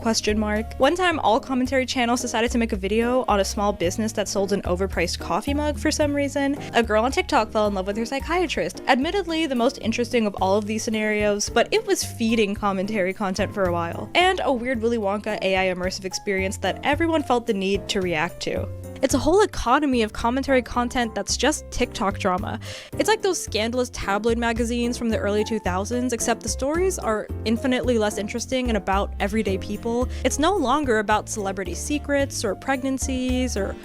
One time, all commentary channels decided to make a video on a small business that sold an overpriced coffee mug for some reason. A girl on TikTok fell in love with her psychiatrist. Admittedly, the most interesting of all of these scenarios, but it was feeding commentary content for a while. And a weird Willy Wonka AI immersive experience that everyone felt the need to react to. It's a whole economy of commentary content that's just TikTok drama. It's like those scandalous tabloid magazines from the early 2000s, except the stories are infinitely less interesting and about everyday people. It's no longer about celebrity secrets or pregnancies or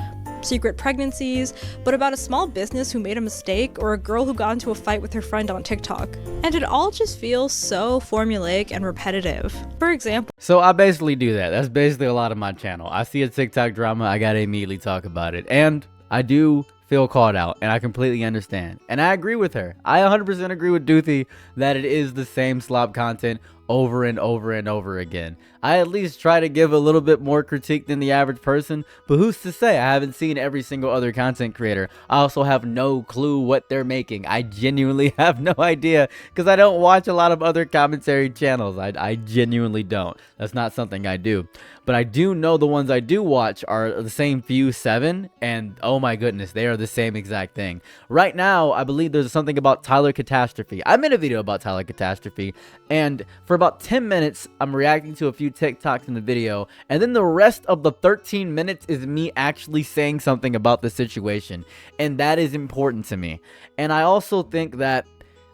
secret pregnancies, but about a small business who made a mistake or a girl who got into a fight with her friend on TikTok. And it all just feels so formulaic and repetitive. For example, So I basically do that. That's basically a lot of my channel. I see a TikTok drama, I gotta immediately talk about it. And I do feel called out, and I completely understand. And I agree with her. I 100% agree with Doothi that it is the same slop content over and over and over again. I at least try to give a little bit more critique than the average person, but who's to say? I haven't seen every single other content creator. I also have no clue what they're making. I genuinely have no idea because I don't watch a lot of other commentary channels. I genuinely don't. That's not something I do. But I do know the ones I do watch are the same few 7, and oh my goodness, they are the same exact thing. Right now, I believe there's something about Tyler Catastrophe. I made a video about Tyler Catastrophe, and for about 10 minutes, I'm reacting to a few TikToks in the video, and then the rest of the 13 minutes is me actually saying something about the situation, and that is important to me. And I also think that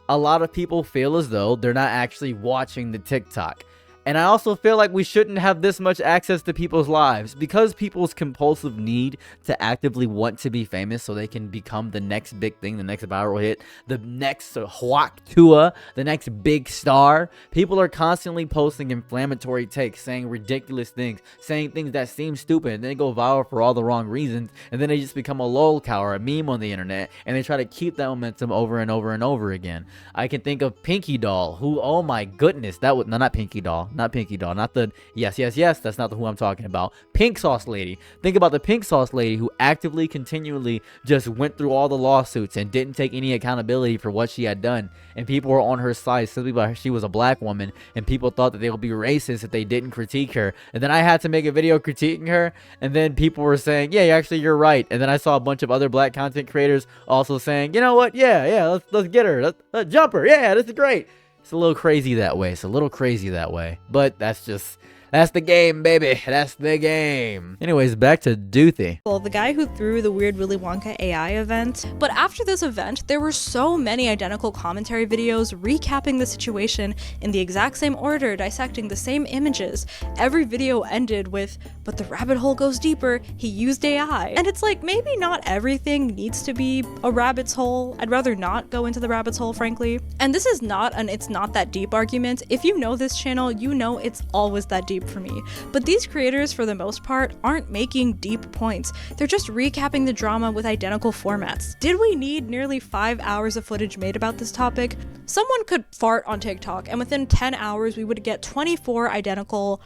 a lot of people feel as though they're not actually watching the TikTok. And I also feel like we shouldn't have this much access to people's lives because people's compulsive need to actively want to be famous so they can become the next big thing, the next viral hit, the next Huac Tua, the next big star. People are constantly posting inflammatory takes, saying ridiculous things, saying things that seem stupid, and then they go viral for all the wrong reasons, and then they just become a lol cow or a meme on the internet, and they try to keep that momentum over and over and over again. I can think of Pinky Doll, who, oh my goodness, that was, no, not Pinky Doll. Not Pinky Doll, not the yes, that's not the who I'm talking about. Pink Sauce Lady. Think about the Pink Sauce Lady who actively, continually just went through all the lawsuits and didn't take any accountability for what she had done. And people were on her side simply because she was a black woman, and people thought that they would be racist if they didn't critique her. And then I had to make a video critiquing her, and then people were saying, yeah, actually you're right. And then I saw a bunch of other black content creators also saying, you know what, yeah, let's get her, let's jump her, yeah, this is great. It's a little crazy that way. It's a little crazy that way. But that's the game, baby. That's the game. Anyways, back to Doothi. the guy who threw the weird Willy Wonka AI event. But after this event, there were so many identical commentary videos recapping the situation in the exact same order, dissecting the same images. Every video ended with, but the rabbit hole goes deeper, he used AI. And it's like, maybe not everything needs to be a rabbit's hole. I'd rather not go into the rabbit's hole, frankly. And this is not an it's not that deep argument. If you know this channel, you know it's always that deep for me. But these creators, for the most part, aren't making deep points. They're just recapping the drama with identical formats. Did we need nearly 5 hours of footage made about this topic? Someone could fart on TikTok, and within 10 hours, we would get 24 identical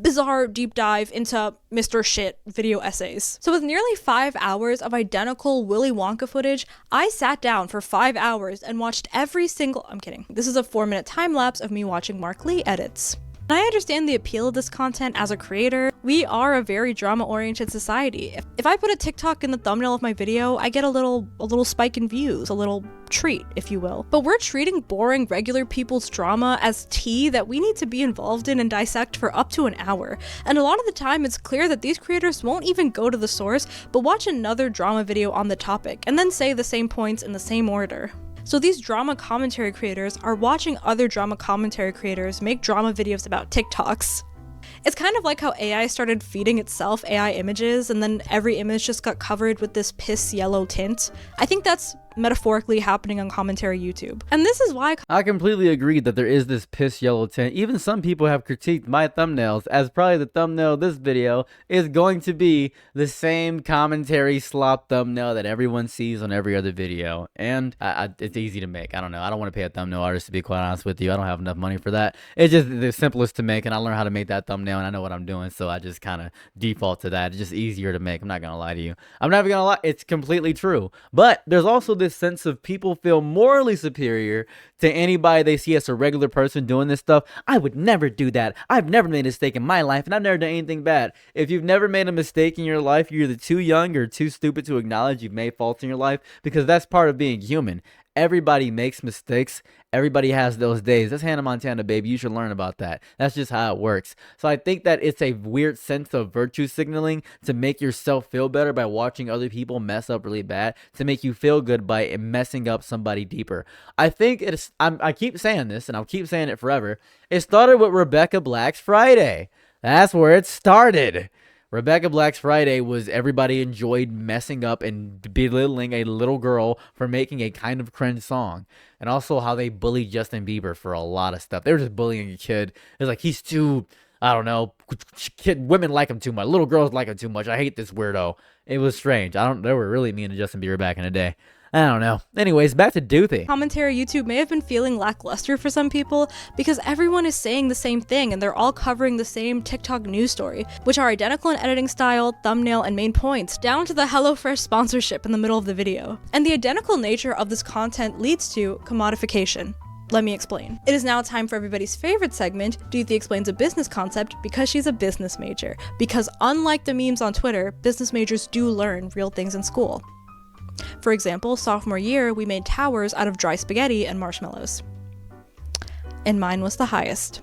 bizarre deep dive into Mr. Shit video essays. So with nearly 5 hours of identical Willy Wonka footage, I sat down for 5 hours and watched every single— I'm kidding. This is a 4-minute time lapse of me watching Mark Lee edits. And I understand the appeal of this content as a creator. We are a very drama-oriented society. If I put a TikTok in the thumbnail of my video, I get a little spike in views, a little treat, if you will. But we're treating boring, regular people's drama as tea that we need to be involved in and dissect for up to an hour. And a lot of the time, it's clear that these creators won't even go to the source, but watch another drama video on the topic, and then say the same points in the same order. So these drama commentary creators are watching other drama commentary creators make drama videos about TikToks. It's kind of like how AI started feeding itself AI images, and then every image just got covered with this piss yellow tint. I think that's metaphorically happening on commentary YouTube. And this is why I completely agree that there is this piss yellow tint. Even some people have critiqued my thumbnails, as probably the thumbnail of this video is going to be the same commentary slop thumbnail that everyone sees on every other video. And it's easy to make. I don't know. I don't want to pay a thumbnail artist, to be quite honest with you. I don't have enough money for that. It's just the simplest to make, and I learned how to make that thumbnail, and I know what I'm doing, so I just kind of default to that. It's just easier to make. I'm not gonna lie to you. I'm never gonna lie. It's completely true. But there's also this sense of people feel morally superior to anybody they see as a regular person doing this stuff. I would never do that. I've never made a mistake in my life, and I've never done anything bad. If you've never made a mistake in your life, you're either too young or too stupid to acknowledge you've made faults in your life, because that's part of being human. Everybody makes mistakes. Everybody has those days. That's Hannah Montana, baby. You should learn about that. That's just how it works. So I think that it's a weird sense of virtue signaling to make yourself feel better by watching other people mess up really bad, to make you feel good by messing up somebody deeper. I think it's, I keep saying this, and I'll keep saying it forever. It started with Rebecca Black's Friday. That's where it started. Rebecca Black's Friday was everybody enjoyed messing up and belittling a little girl for making a kind of cringe song. And also how they bullied Justin Bieber for a lot of stuff. They were just bullying a kid. It was like, he's too, I don't know, women like him too much. Little girls like him too much. I hate this weirdo. It was strange. They were really mean to Justin Bieber back in the day. I don't know. Anyways, back to Doothi. Commentary YouTube may have been feeling lackluster for some people because everyone is saying the same thing and they're all covering the same TikTok news story, which are identical in editing style, thumbnail, and main points, down to the HelloFresh sponsorship in the middle of the video. And the identical nature of this content leads to commodification. Let me explain. It is now time for everybody's favorite segment, Doothi explains a business concept because she's a business major. Because unlike the memes on Twitter, business majors do learn real things in school. For example, sophomore year, we made towers out of dry spaghetti and marshmallows. And mine was the highest.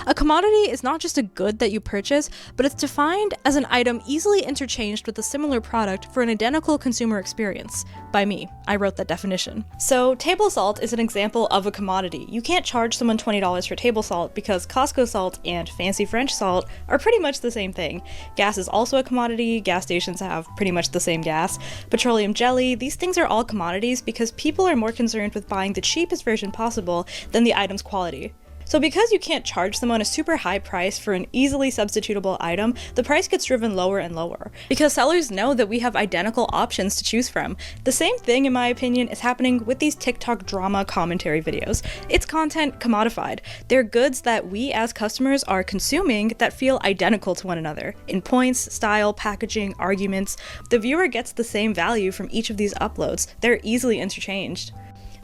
A commodity is not just a good that you purchase, but it's defined as an item easily interchanged with a similar product for an identical consumer experience. By me, I wrote that definition. So, table salt is an example of a commodity. You can't charge someone $20 for table salt because Costco salt and fancy French salt are pretty much the same thing. Gas is also a commodity, gas stations have pretty much the same gas. Petroleum jelly, these things are all commodities because people are more concerned with buying the cheapest version possible than the item's quality. So because you can't charge someone a super high price for an easily substitutable item, the price gets driven lower and lower. Because sellers know that we have identical options to choose from. The same thing, in my opinion, is happening with these TikTok drama commentary videos. It's content commodified. They're goods that we as customers are consuming that feel identical to one another. In points, style, packaging, arguments, the viewer gets the same value from each of these uploads. They're easily interchanged.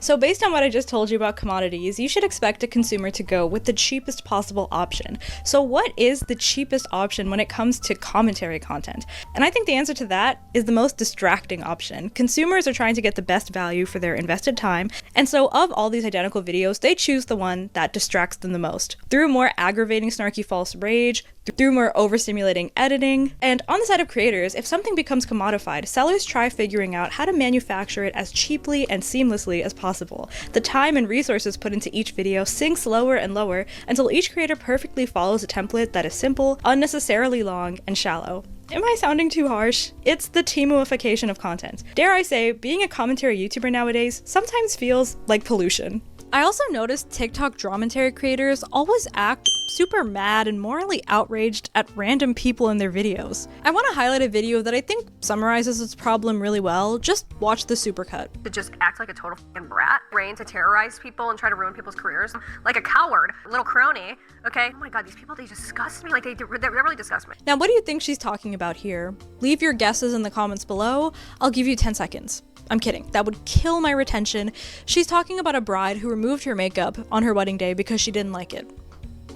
So based on what I just told you about commodities, you should expect a consumer to go with the cheapest possible option. So what is the cheapest option when it comes to commentary content? And I think the answer to that is the most distracting option. Consumers are trying to get the best value for their invested time, and so of all these identical videos, they choose the one that distracts them the most. Through more aggravating snarky false rage, through more overstimulating editing. And on the side of creators, if something becomes commodified, sellers try figuring out how to manufacture it as cheaply and seamlessly as possible. The time and resources put into each video sinks lower and lower until each creator perfectly follows a template that is simple, unnecessarily long, and shallow. Am I sounding too harsh? It's the Temuification of content. Dare I say, being a commentary YouTuber nowadays sometimes feels like pollution. I also noticed TikTok dramatary creators always act super mad and morally outraged at random people in their videos. I want to highlight a video that I think summarizes this problem really well. Just watch the supercut. To just act like a total fucking brat, reign to terrorize people and try to ruin people's careers, like a coward, little crony, okay? Oh my god, these people, they disgust me, like they really disgust me. Now, what do you think she's talking about here? Leave your guesses in the comments below. I'll give you 10 seconds. I'm kidding. That would kill my retention. She's talking about a bride who removed her makeup on her wedding day because she didn't like it.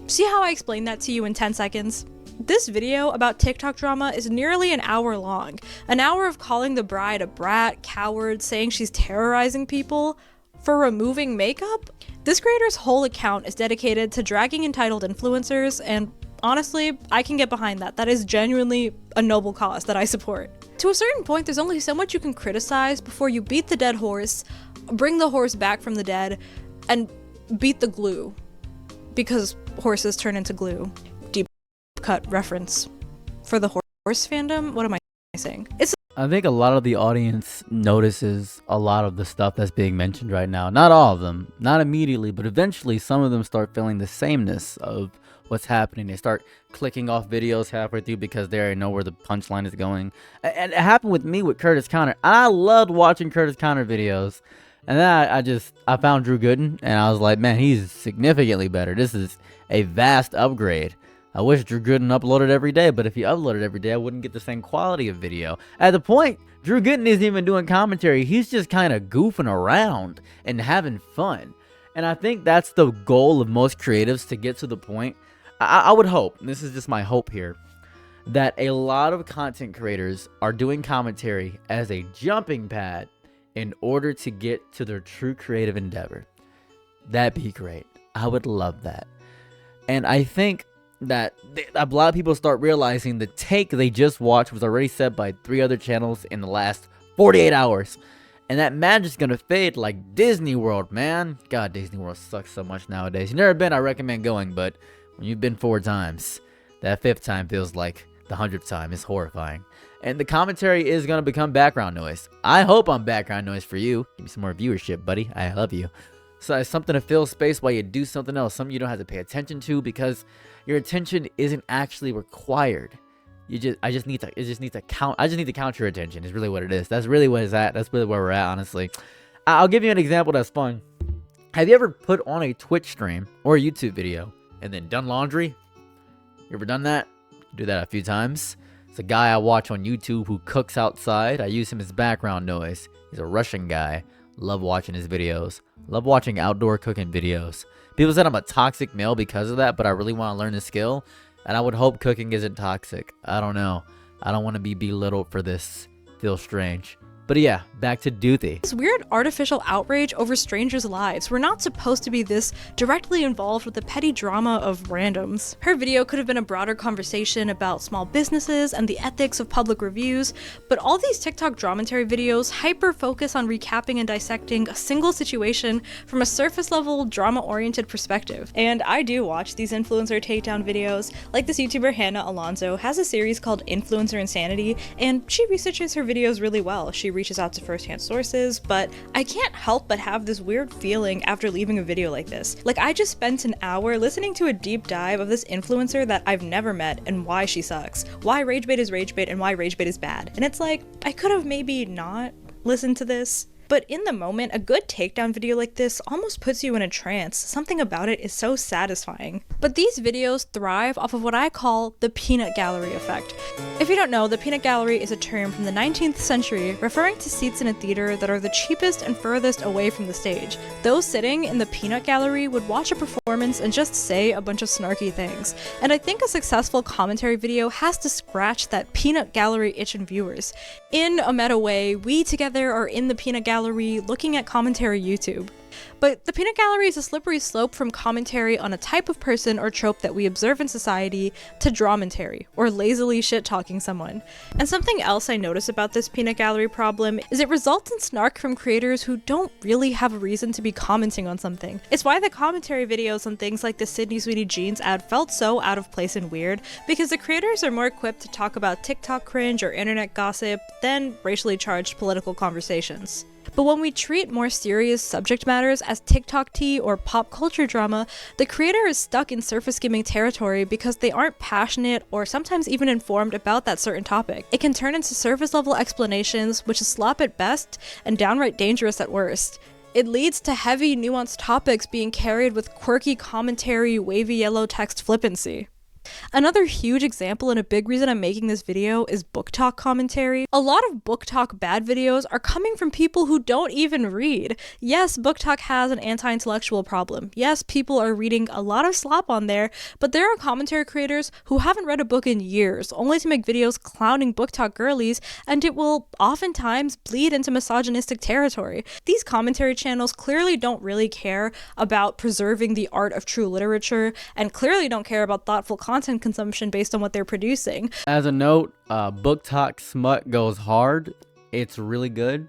See how I explained that to you in 10 seconds? This video about TikTok drama is nearly an hour long. An hour of calling the bride a brat, coward, saying she's terrorizing people for removing makeup? This creator's whole account is dedicated to dragging entitled influencers, and honestly, I can get behind that. That is genuinely a noble cause that I support. To a certain point, there's only so much you can criticize before you beat the dead horse, bring the horse back from the dead, and beat the glue. Because horses turn into glue. Deep cut reference. For the horse fandom? What am I saying? I think a lot of the audience notices a lot of the stuff that's being mentioned right now. Not all of them, not immediately, but eventually some of them start feeling the sameness of what's happening. They start clicking off videos halfway through because they already know where the punchline is going. And it happened with me with Curtis Connor. I loved watching Curtis Connor videos. And then I found Drew Gooden, and I was like, man, he's significantly better. This is a vast upgrade. I wish Drew Gooden uploaded every day, but if he uploaded every day, I wouldn't get the same quality of video. At the point, Drew Gooden isn't even doing commentary. He's just kind of goofing around and having fun. And I think that's the goal of most creatives, to get to the point. I would hope, and this is just my hope here, that a lot of content creators are doing commentary as a jumping pad in order to get to their true creative endeavor. That'd be great. I would love that. And I think that a lot of people start realizing the take they just watched was already set by 3 other channels in the last 48 hours. And that magic's gonna fade like Disney World, man. God, Disney World sucks so much nowadays. You've never been, I recommend going, but when you've been 4 times, that 5th time feels like the 100th time. It's horrifying. And the commentary is going to become background noise. I hope I'm background noise for you. Give me some more viewership, buddy. I love you. So it's something to fill space while you do something else, something you don't have to pay attention to because your attention isn't actually required. I just need to count your attention is really what it is. That's really what it's at. That's really where we're at, honestly. I'll give you an example that's fun. Have you ever put on a Twitch stream or a YouTube video and then done laundry? You ever done that? Do that a few times. It's a guy I watch on YouTube who cooks outside. I use him as background noise. He's a Russian guy. Love watching his videos. Love watching outdoor cooking videos. People said I'm a toxic male because of that, but I really want to learn the skill. And I would hope cooking isn't toxic. I don't know. I don't want to be belittled for this. Feels strange. But yeah, back to Doothi. This weird artificial outrage over strangers' lives. We're not supposed to be this directly involved with the petty drama of randoms. Her video could have been a broader conversation about small businesses and the ethics of public reviews, but all these TikTok dramatary videos hyper-focus on recapping and dissecting a single situation from a surface-level, drama-oriented perspective. And I do watch these influencer takedown videos. Like this YouTuber Hannah Alonso has a series called Influencer Insanity, and she researches her videos really well. She reaches out to first-hand sources, but I can't help but have this weird feeling after leaving a video like this. Like I just spent an hour listening to a deep dive of this influencer that I've never met and why she sucks, why ragebait is ragebait and why ragebait is bad. And it's like, I could have maybe not listened to this. But in the moment, a good takedown video like this almost puts you in a trance. Something about it is so satisfying. But these videos thrive off of what I call the peanut gallery effect. If you don't know, the peanut gallery is a term from the 19th century referring to seats in a theater that are the cheapest and furthest away from the stage. Those sitting in the peanut gallery would watch a performance and just say a bunch of snarky things. And I think a successful commentary video has to scratch that peanut gallery itch in viewers. In a meta way, we together are in the peanut gallery looking at commentary YouTube. But the peanut gallery is a slippery slope from commentary on a type of person or trope that we observe in society to dramentary, or lazily shit-talking someone. And something else I notice about this peanut gallery problem is it results in snark from creators who don't really have a reason to be commenting on something. It's why the commentary videos on things like the Sydney Sweetie Jeans ad felt so out of place and weird, because the creators are more equipped to talk about TikTok cringe or internet gossip than racially charged political conversations. But when we treat more serious subject matters as TikTok tea or pop culture drama, the creator is stuck in surface skimming territory because they aren't passionate or sometimes even informed about that certain topic. It can turn into surface level explanations, which is slop at best and downright dangerous at worst. It leads to heavy, nuanced topics being carried with quirky commentary, wavy yellow text flippancy. Another huge example and a big reason I'm making this video is book talk commentary. A lot of book talk bad videos are coming from people who don't even read. Yes, book talk has an anti-intellectual problem. Yes, people are reading a lot of slop on there, but there are commentary creators who haven't read a book in years, only to make videos clowning book talk girlies, and it will oftentimes bleed into misogynistic territory. These commentary channels clearly don't really care about preserving the art of true literature, and clearly don't care about thoughtful content consumption based on what they're producing. As a note, book talk smut goes hard. It's really good.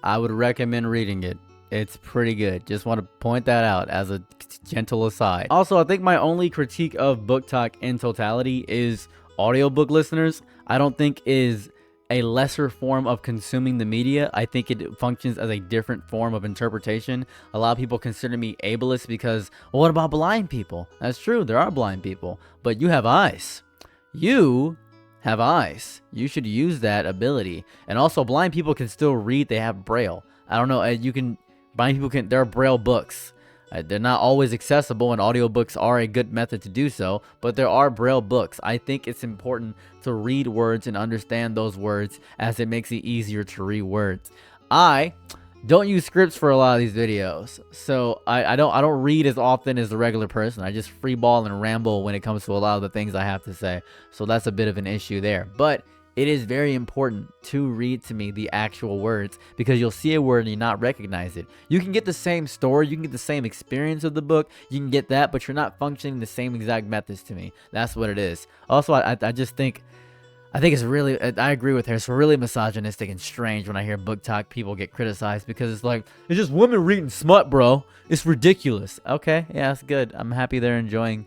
I would recommend reading it. It's pretty good. Just want to point that out as a gentle aside. Also, I think my only critique of book talk in totality is audiobook listeners. I don't think is a lesser form of consuming the media. I think it functions as a different form of interpretation. A lot of people consider me ableist because, well, what about blind people? That's true, there are blind people, but you have eyes. You have eyes. You should use that ability. And also, blind people can still read. They have Braille. I don't know, blind people can, there are Braille books. They're not always accessible, and audiobooks are a good method to do so, but there are Braille books. I think it's important to read words and understand those words, as it makes it easier to read words. I don't use scripts for a lot of these videos, so I don't read as often as the regular person. I just freeball and ramble when it comes to a lot of the things I have to say, so that's a bit of an issue there. But it is very important to read to me the actual words, because you'll see a word and you not recognize it. You can get the same story, you can get the same experience of the book, you can get that, but you're not functioning the same exact methods to me. That's what it is. Also, I just think, it's really, I agree with her, it's really misogynistic and strange when I hear book talk people get criticized, because it's like, it's just women reading smut, bro. It's ridiculous. Okay, yeah, that's good. I'm happy they're enjoying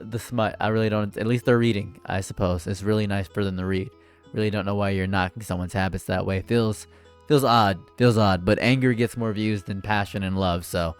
the smut. I really don't. At least they're reading, I suppose. It's really nice for them to read. Really don't know why you're knocking someone's habits that way. Feels odd. But anger gets more views than passion and love. So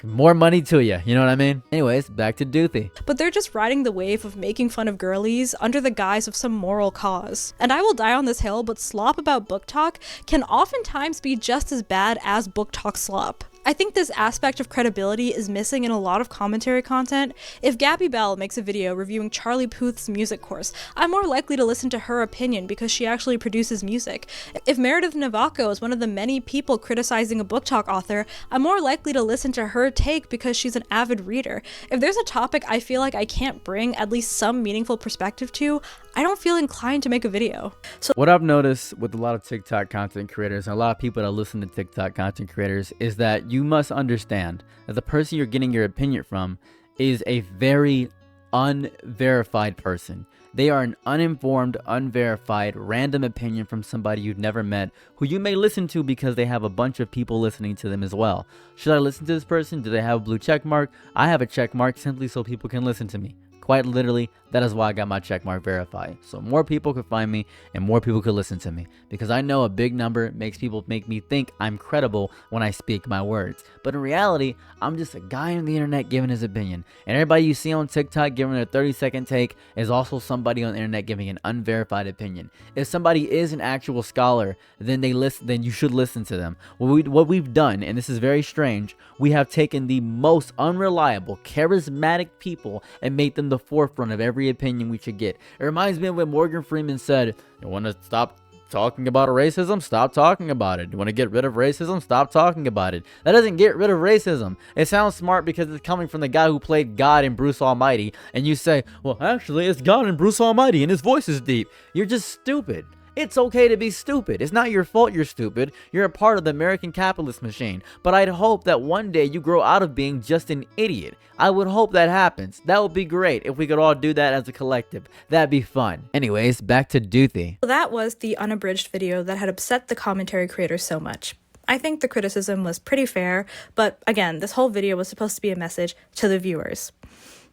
more money to you. You know what I mean? Anyways, back to Doothi. But they're just riding the wave of making fun of girlies under the guise of some moral cause. And I will die on this hill, but slop about book talk can oftentimes be just as bad as book talk slop. I think this aspect of credibility is missing in a lot of commentary content. If Gabby Bell makes a video reviewing Charlie Puth's music course, I'm more likely to listen to her opinion because she actually produces music. If Meredith Navaco is one of the many people criticizing a book talk author, I'm more likely to listen to her take because she's an avid reader. If there's a topic I feel like I can't bring at least some meaningful perspective to, I don't feel inclined to make a video. So what I've noticed with a lot of TikTok content creators and a lot of people that listen to TikTok content creators is that you must understand that the person you're getting your opinion from is a very unverified person. They are an uninformed, unverified, random opinion from somebody you've never met, who you may listen to because they have a bunch of people listening to them as well. Should I listen to this person? Do they have a blue check mark? I have a check mark simply so people can listen to me. Quite literally, that is why I got my checkmark verified. So more people could find me and more people could listen to me. Because I know a big number makes me think I'm credible when I speak my words. But in reality, I'm just a guy on the internet giving his opinion. And everybody you see on TikTok giving their 30-second take is also somebody on the internet giving an unverified opinion. If somebody is an actual scholar, then you should listen to them. What we've done, and this is very strange, we have taken the most unreliable, charismatic people and made them the forefront of every opinion we should get. It reminds me of when Morgan Freeman said, "You want to stop talking about racism? Stop talking about it. You want to get rid of racism? Stop talking about it." That doesn't get rid of racism. It sounds smart because it's coming from the guy who played God in Bruce Almighty, and you say, well, actually, it's God in Bruce Almighty, and his voice is deep. You're just stupid. It's okay to be stupid. It's not your fault you're stupid. You're a part of the American capitalist machine. But I'd hope that one day you grow out of being just an idiot. I would hope that happens. That would be great if we could all do that as a collective. That'd be fun. Anyways, back to Doothi. that was the unabridged video that had upset the commentary creators so much. I think the criticism was pretty fair, but again, this whole video was supposed to be a message to the viewers.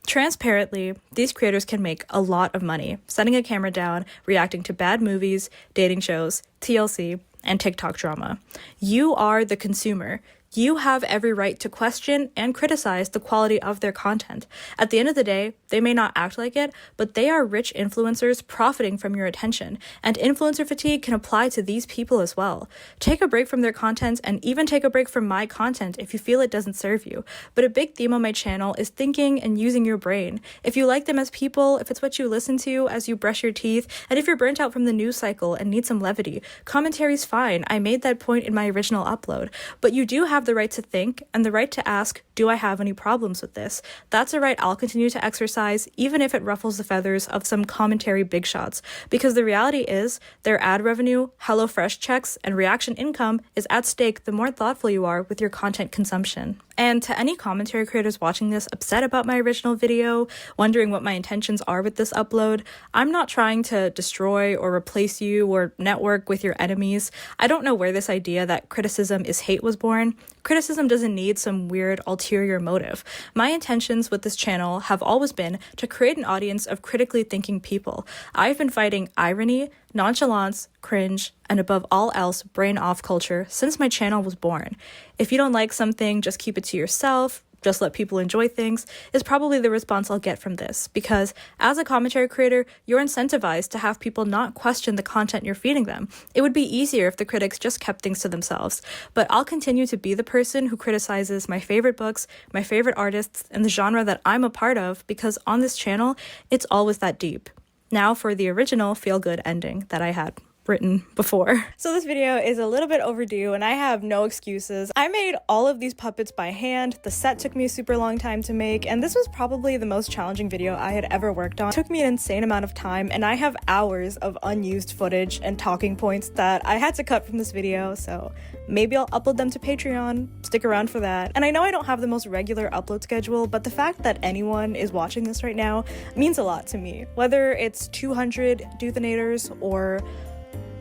Transparently, these creators can make a lot of money setting a camera down, reacting to bad movies, dating shows, TLC, and TikTok drama. You are the consumer. You have every right to question and criticize the quality of their content. At the end of the day, they may not act like it, but they are rich influencers profiting from your attention, and influencer fatigue can apply to these people as well. Take a break from their content and even take a break from my content if you feel it doesn't serve you. But a big theme on my channel is thinking and using your brain. If you like them as people, if it's what you listen to as you brush your teeth, and if you're burnt out from the news cycle and need some levity, commentary's fine. I made that point in my original upload. But you do have the right to think and the right to ask, do I have any problems with this? That's a right I'll continue to exercise, even if it ruffles the feathers of some commentary big shots. Because the reality is, their ad revenue, HelloFresh checks, and reaction income is at stake the more thoughtful you are with your content consumption. And to any commentary creators watching this upset about my original video, wondering what my intentions are with this upload, I'm not trying to destroy or replace you or network with your enemies. I don't know where this idea that criticism is hate was born. Criticism doesn't need some weird ulterior motive. My intentions with this channel have always been to create an audience of critically thinking people. I've been fighting irony, nonchalance, cringe, and above all else, brain-off culture since my channel was born. If you don't like something, just keep it to yourself, just let people enjoy things, is probably the response I'll get from this, because as a commentary creator, you're incentivized to have people not question the content you're feeding them. It would be easier if the critics just kept things to themselves, but I'll continue to be the person who criticizes my favorite books, my favorite artists, and the genre that I'm a part of, because on this channel, it's always that deep. Now for the original feel-good ending that I had written before. So this video is a little bit overdue and I have no excuses. I made all of these puppets by hand. The set took me a super long time to make, and this was probably the most challenging video I had ever worked on. It took me an insane amount of time, and I have hours of unused footage and talking points that I had to cut from this video, so maybe I'll upload them to Patreon. Stick around for that. And I know I don't have the most regular upload schedule, but the fact that anyone is watching this right now means a lot to me. Whether it's 200 Doothinators or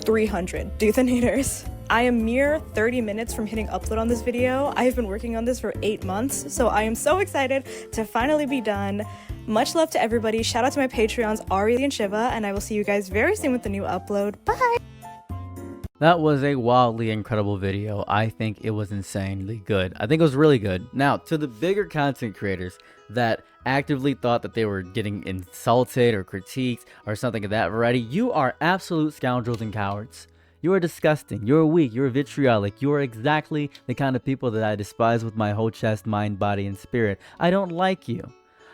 300 Doothinators. I am mere 30 minutes from hitting upload on this video. I have been working on this for 8 months, so I am so excited to finally be done. Much love to everybody. Shout out to my Patreons, Ari and Shiva, and I will see you guys very soon with the new upload. Bye! That was a wildly incredible video. I think it was insanely good. I think it was really good. Now, to the bigger content creators that actively thought that they were getting insulted or critiqued or something of that variety, you are absolute scoundrels and cowards. You are disgusting. You're weak. You're vitriolic. You are exactly the kind of people that I despise with my whole chest, mind, body, and spirit. I don't like you.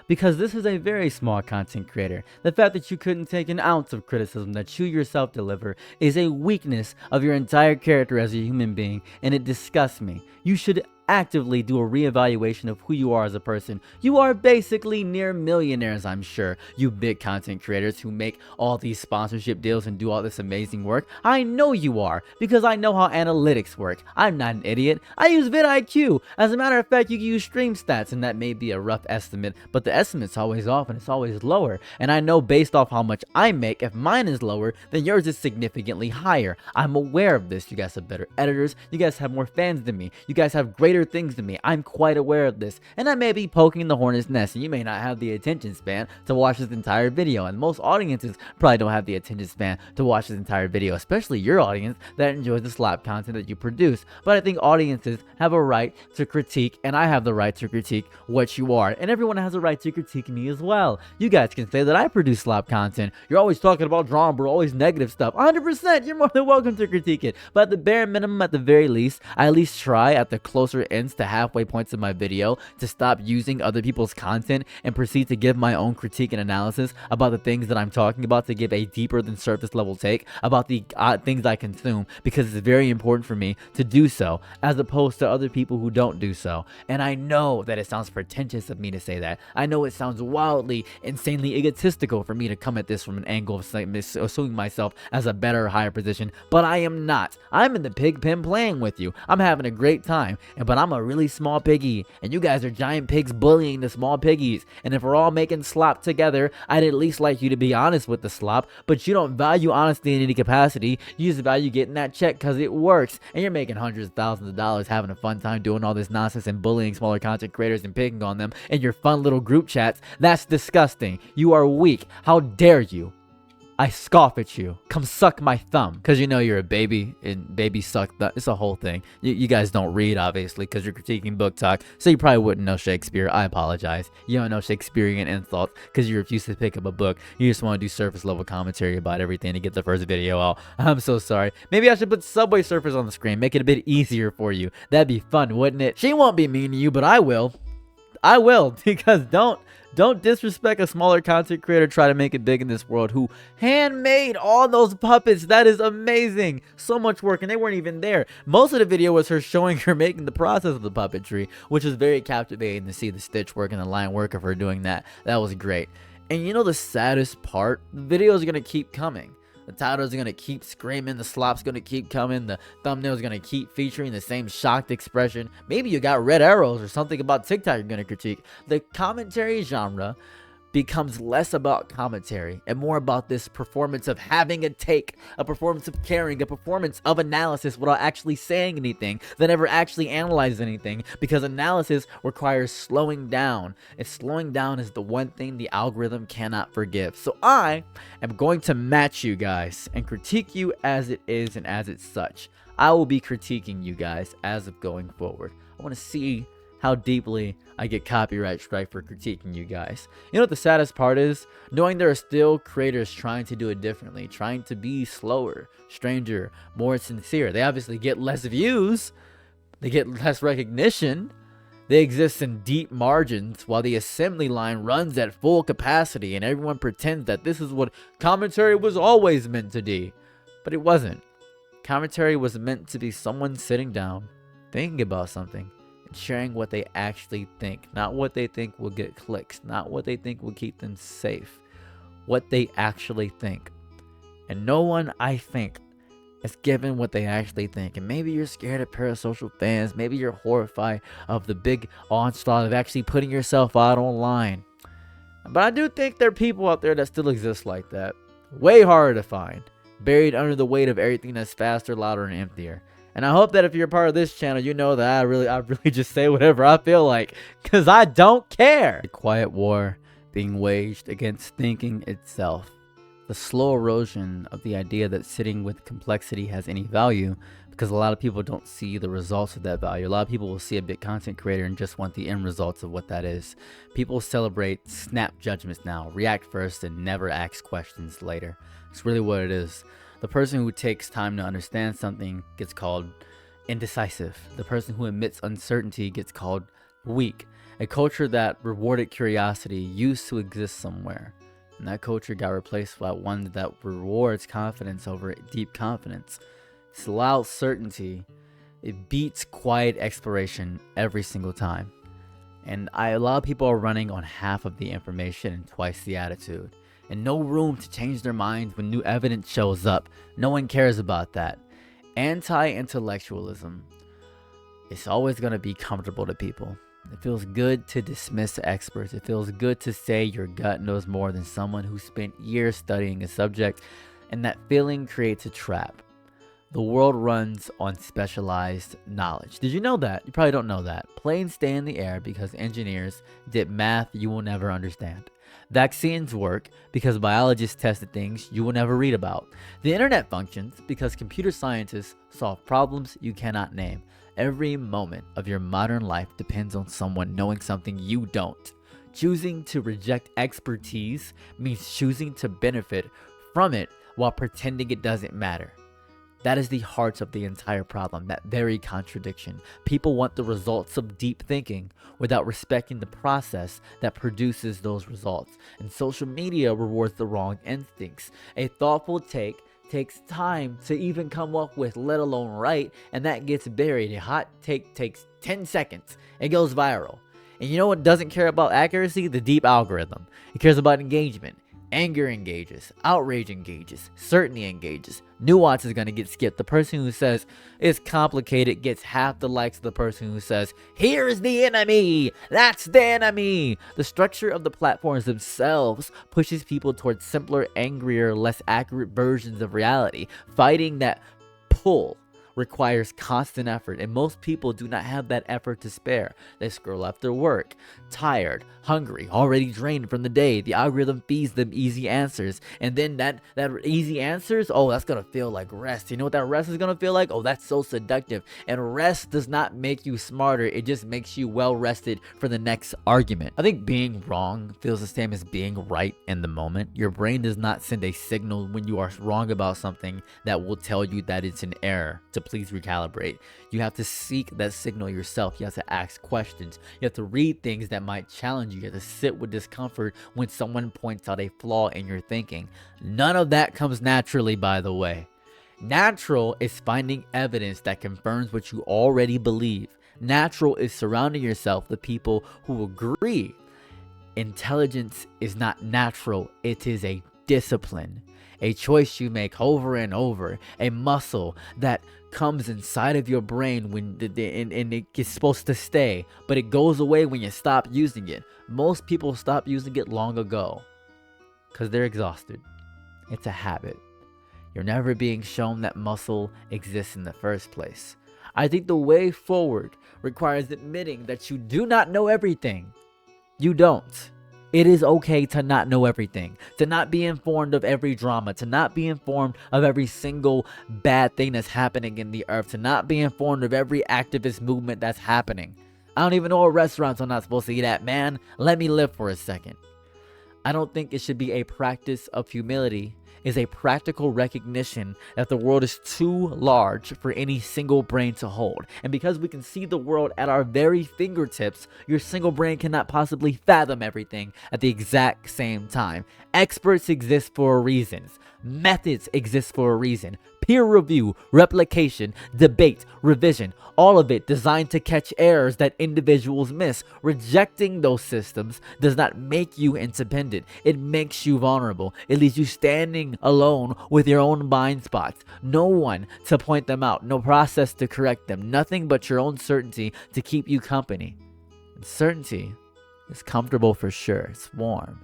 Because this is a very small content creator. The fact that you couldn't take an ounce of criticism that you yourself deliver is a weakness of your entire character as a human being, and it disgusts me. You should actively do a reevaluation of who you are as a person. You are basically near millionaires, I'm sure, you big content creators who make all these sponsorship deals and do all this amazing work. I know you are, because I know how analytics work. I'm not an idiot. I use vidIQ. As a matter of fact, you can use stream stats, and that may be a rough estimate, but the estimate's always off and it's always lower. And I know based off how much I make, if mine is lower, then yours is significantly higher. I'm aware of this. You guys have better editors. You guys have more fans than me. You guys have greater things than me. I'm quite aware of this, and I may be poking the hornet's nest, and you may not have the attention span to watch this entire video, and most audiences probably don't have the attention span to watch this entire video, especially your audience that enjoys the slop content that you produce. But I think audiences have a right to critique, and I have the right to critique what you are, and everyone has a right to critique me as well. You guys can say that I produce slop content. You're always talking about drama, bro, always negative stuff. 100%, you're more than welcome to critique it, but at the bare minimum, at the very least, I at least try at the closer ends to halfway points of my video to stop using other people's content and proceed to give my own critique and analysis about the things that I'm talking about, to give a deeper than surface level take about the things I consume, because it's very important for me to do so, as opposed to other people who don't do so. And I know that it sounds pretentious of me to say that. I know it sounds wildly, insanely egotistical for me to come at this from an angle of assuming myself as a better, higher position, but I am not. I'm in the pig pen playing with you. I'm having a great time, but I'm a really small piggy, and you guys are giant pigs bullying the small piggies. And if we're all making slop together, I'd at least like you to be honest with the slop, but you don't value honesty in any capacity. You just value getting that check because it works, and you're making hundreds of thousands of dollars having a fun time doing all this nonsense and bullying smaller content creators and picking on them in your fun little group chats. That's disgusting. You are weak. How dare you? I scoff at you. Come suck my thumb. Because you know you're a baby, and baby suck thumb. It's a whole thing. You guys don't read, obviously, because you're critiquing book talk, so you probably wouldn't know Shakespeare. I apologize. You don't know Shakespearean insults because you refuse to pick up a book. You just want to do surface level commentary about everything to get the first video out. I'm so sorry. Maybe I should put Subway Surfers on the screen. Make it a bit easier for you. That'd be fun, wouldn't it? She won't be mean to you, but I will. I will, because don't disrespect a smaller content creator try to make it big in this world who handmade all those puppets. That is amazing. So much work, and they weren't even there. Most of the video was her showing her making the process of the puppetry, which was very captivating to see the stitch work and the line work of her doing that. That was great. And you know the saddest part? The video is going to keep coming. The titles are going to keep screaming. The slop's going to keep coming. The thumbnail's going to keep featuring the same shocked expression. Maybe you got red arrows or something about TikTok you're going to critique. The commentary genre becomes less about commentary and more about this performance of having a take, a performance of caring, a performance of analysis without actually saying anything that never actually analyzes anything, because analysis requires slowing down, and slowing down is the one thing the algorithm cannot forgive. So I am going to match you guys and critique you as it is and as it's such. I will be critiquing you guys as of going forward. I want to see how deeply I get copyright strike for critiquing you guys. You know what the saddest part is? Knowing there are still creators trying to do it differently, trying to be slower, stranger, more sincere. They obviously get less views, they get less recognition, they exist in deep margins while the assembly line runs at full capacity and everyone pretends that this is what commentary was always meant to be. But it wasn't. Commentary was meant to be someone sitting down, thinking about something, and sharing what they actually think, not what they think will get clicks, not what they think will keep them safe, what they actually think. And no one, I think, is given what they actually think. And maybe you're scared of parasocial fans, maybe you're horrified of the big onslaught of actually putting yourself out online. But I do think there are people out there that still exist like that. Way harder to find, buried under the weight of everything that's faster, louder, and emptier. And I hope that if you're a part of this channel, you know that I really just say whatever I feel like, because I don't care. The quiet war being waged against thinking itself. The slow erosion of the idea that sitting with complexity has any value, because a lot of people don't see the results of that value. A lot of people will see a big content creator and just want the end results of what that is. People celebrate snap judgments now, react first and never ask questions later. It's really what it is. The person who takes time to understand something gets called indecisive. The person who admits uncertainty gets called weak. A culture that rewarded curiosity used to exist somewhere, and that culture got replaced by one that rewards confidence over deep confidence. It's loud certainty. It beats quiet exploration every single time. And a lot of people are running on half of the information and twice the attitude. And no room to change their minds when new evidence shows up. No one cares about that. Anti-intellectualism. It's always going to be comfortable to people. It feels good to dismiss experts. It feels good to say your gut knows more than someone who spent years studying a subject. And that feeling creates a trap. The world runs on specialized knowledge. Did you know that? You probably don't know that. Planes stay in the air because engineers did math you will never understand. Vaccines work because biologists tested things you will never read about. The internet functions because computer scientists solve problems you cannot name. Every moment of your modern life depends on someone knowing something you don't. Choosing to reject expertise means choosing to benefit from it while pretending it doesn't matter. That is the heart of the entire problem, that very contradiction. People want the results of deep thinking without respecting the process that produces those results. And social media rewards the wrong instincts. A thoughtful take takes time to even come up with, let alone write, and that gets buried. A hot take takes 10 seconds. It goes viral. And you know what doesn't care about accuracy? The deep algorithm. It cares about engagement. Anger engages, outrage engages, certainty engages, nuance is going to get skipped. The person who says it's complicated gets half the likes of the person who says, here's the enemy, that's the enemy. The structure of the platforms themselves pushes people towards simpler, angrier, less accurate versions of reality. Fighting that pull requires constant effort, and most people do not have that effort to spare. They scroll after work, tired, hungry, already drained from the day. The algorithm feeds them easy answers, and then that easy answers, oh, that's gonna feel like rest. You know what that rest is gonna feel like? Oh, that's so seductive. And rest does not make you smarter, it just makes you well rested for the next argument. I think being wrong feels the same as being right in the moment. Your brain does not send a signal when you are wrong about something that will tell you that it's an error to please recalibrate. You have to seek that signal yourself. You have to ask questions. You have to read things that might challenge you. You have to sit with discomfort when someone points out a flaw in your thinking. None of that comes naturally, by the way. Natural is finding evidence that confirms what you already believe. Natural is surrounding yourself with people who agree. Intelligence is not natural, it is a discipline. A choice you make over and over, a muscle that comes inside of your brain when and it is supposed to stay, but it goes away when you stop using it. Most people stop using it long ago because they're exhausted. It's a habit. You're never being shown that muscle exists in the first place. I think the way forward requires admitting that you do not know everything. You don't. It is okay to not know everything, to not be informed of every drama, to not be informed of every single bad thing that's happening in the earth, to not be informed of every activist movement that's happening. I don't even know what restaurants I'm not supposed to eat at, man. Let me live for a second. I don't think it should be a practice of humility. Is a practical recognition that the world is too large for any single brain to hold. And because we can see the world at our very fingertips, your single brain cannot possibly fathom everything at the exact same time. Experts exist for a reason. Methods exist for a reason. Peer review, replication, debate, revision, all of it designed to catch errors that individuals miss. Rejecting those systems does not make you independent. It makes you vulnerable. It leaves you standing alone with your own blind spots. No one to point them out. No process to correct them. Nothing but your own certainty to keep you company. And certainty is comfortable for sure. It's warm.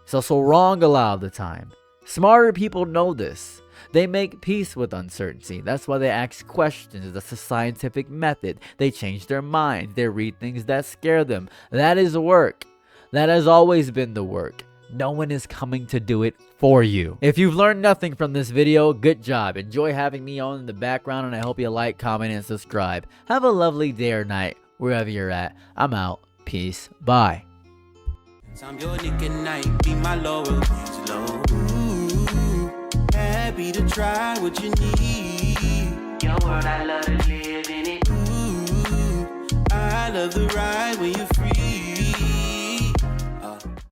It's also wrong a lot of the time. Smarter people know this. They make peace with uncertainty. That's why they ask questions. That's a scientific method. They change their minds. They read things that scare them. That is work. That has always been the work. No one is coming to do it for you. If you've learned nothing from this video, good job. Enjoy having me on in the background, and I hope you like, comment, and subscribe. Have a lovely day or night, wherever you're at. I'm out. Peace. Bye. I'm your Nick and night, be my Laurel, happy to try what you need. Your world, I love to live in it. I love the ride when you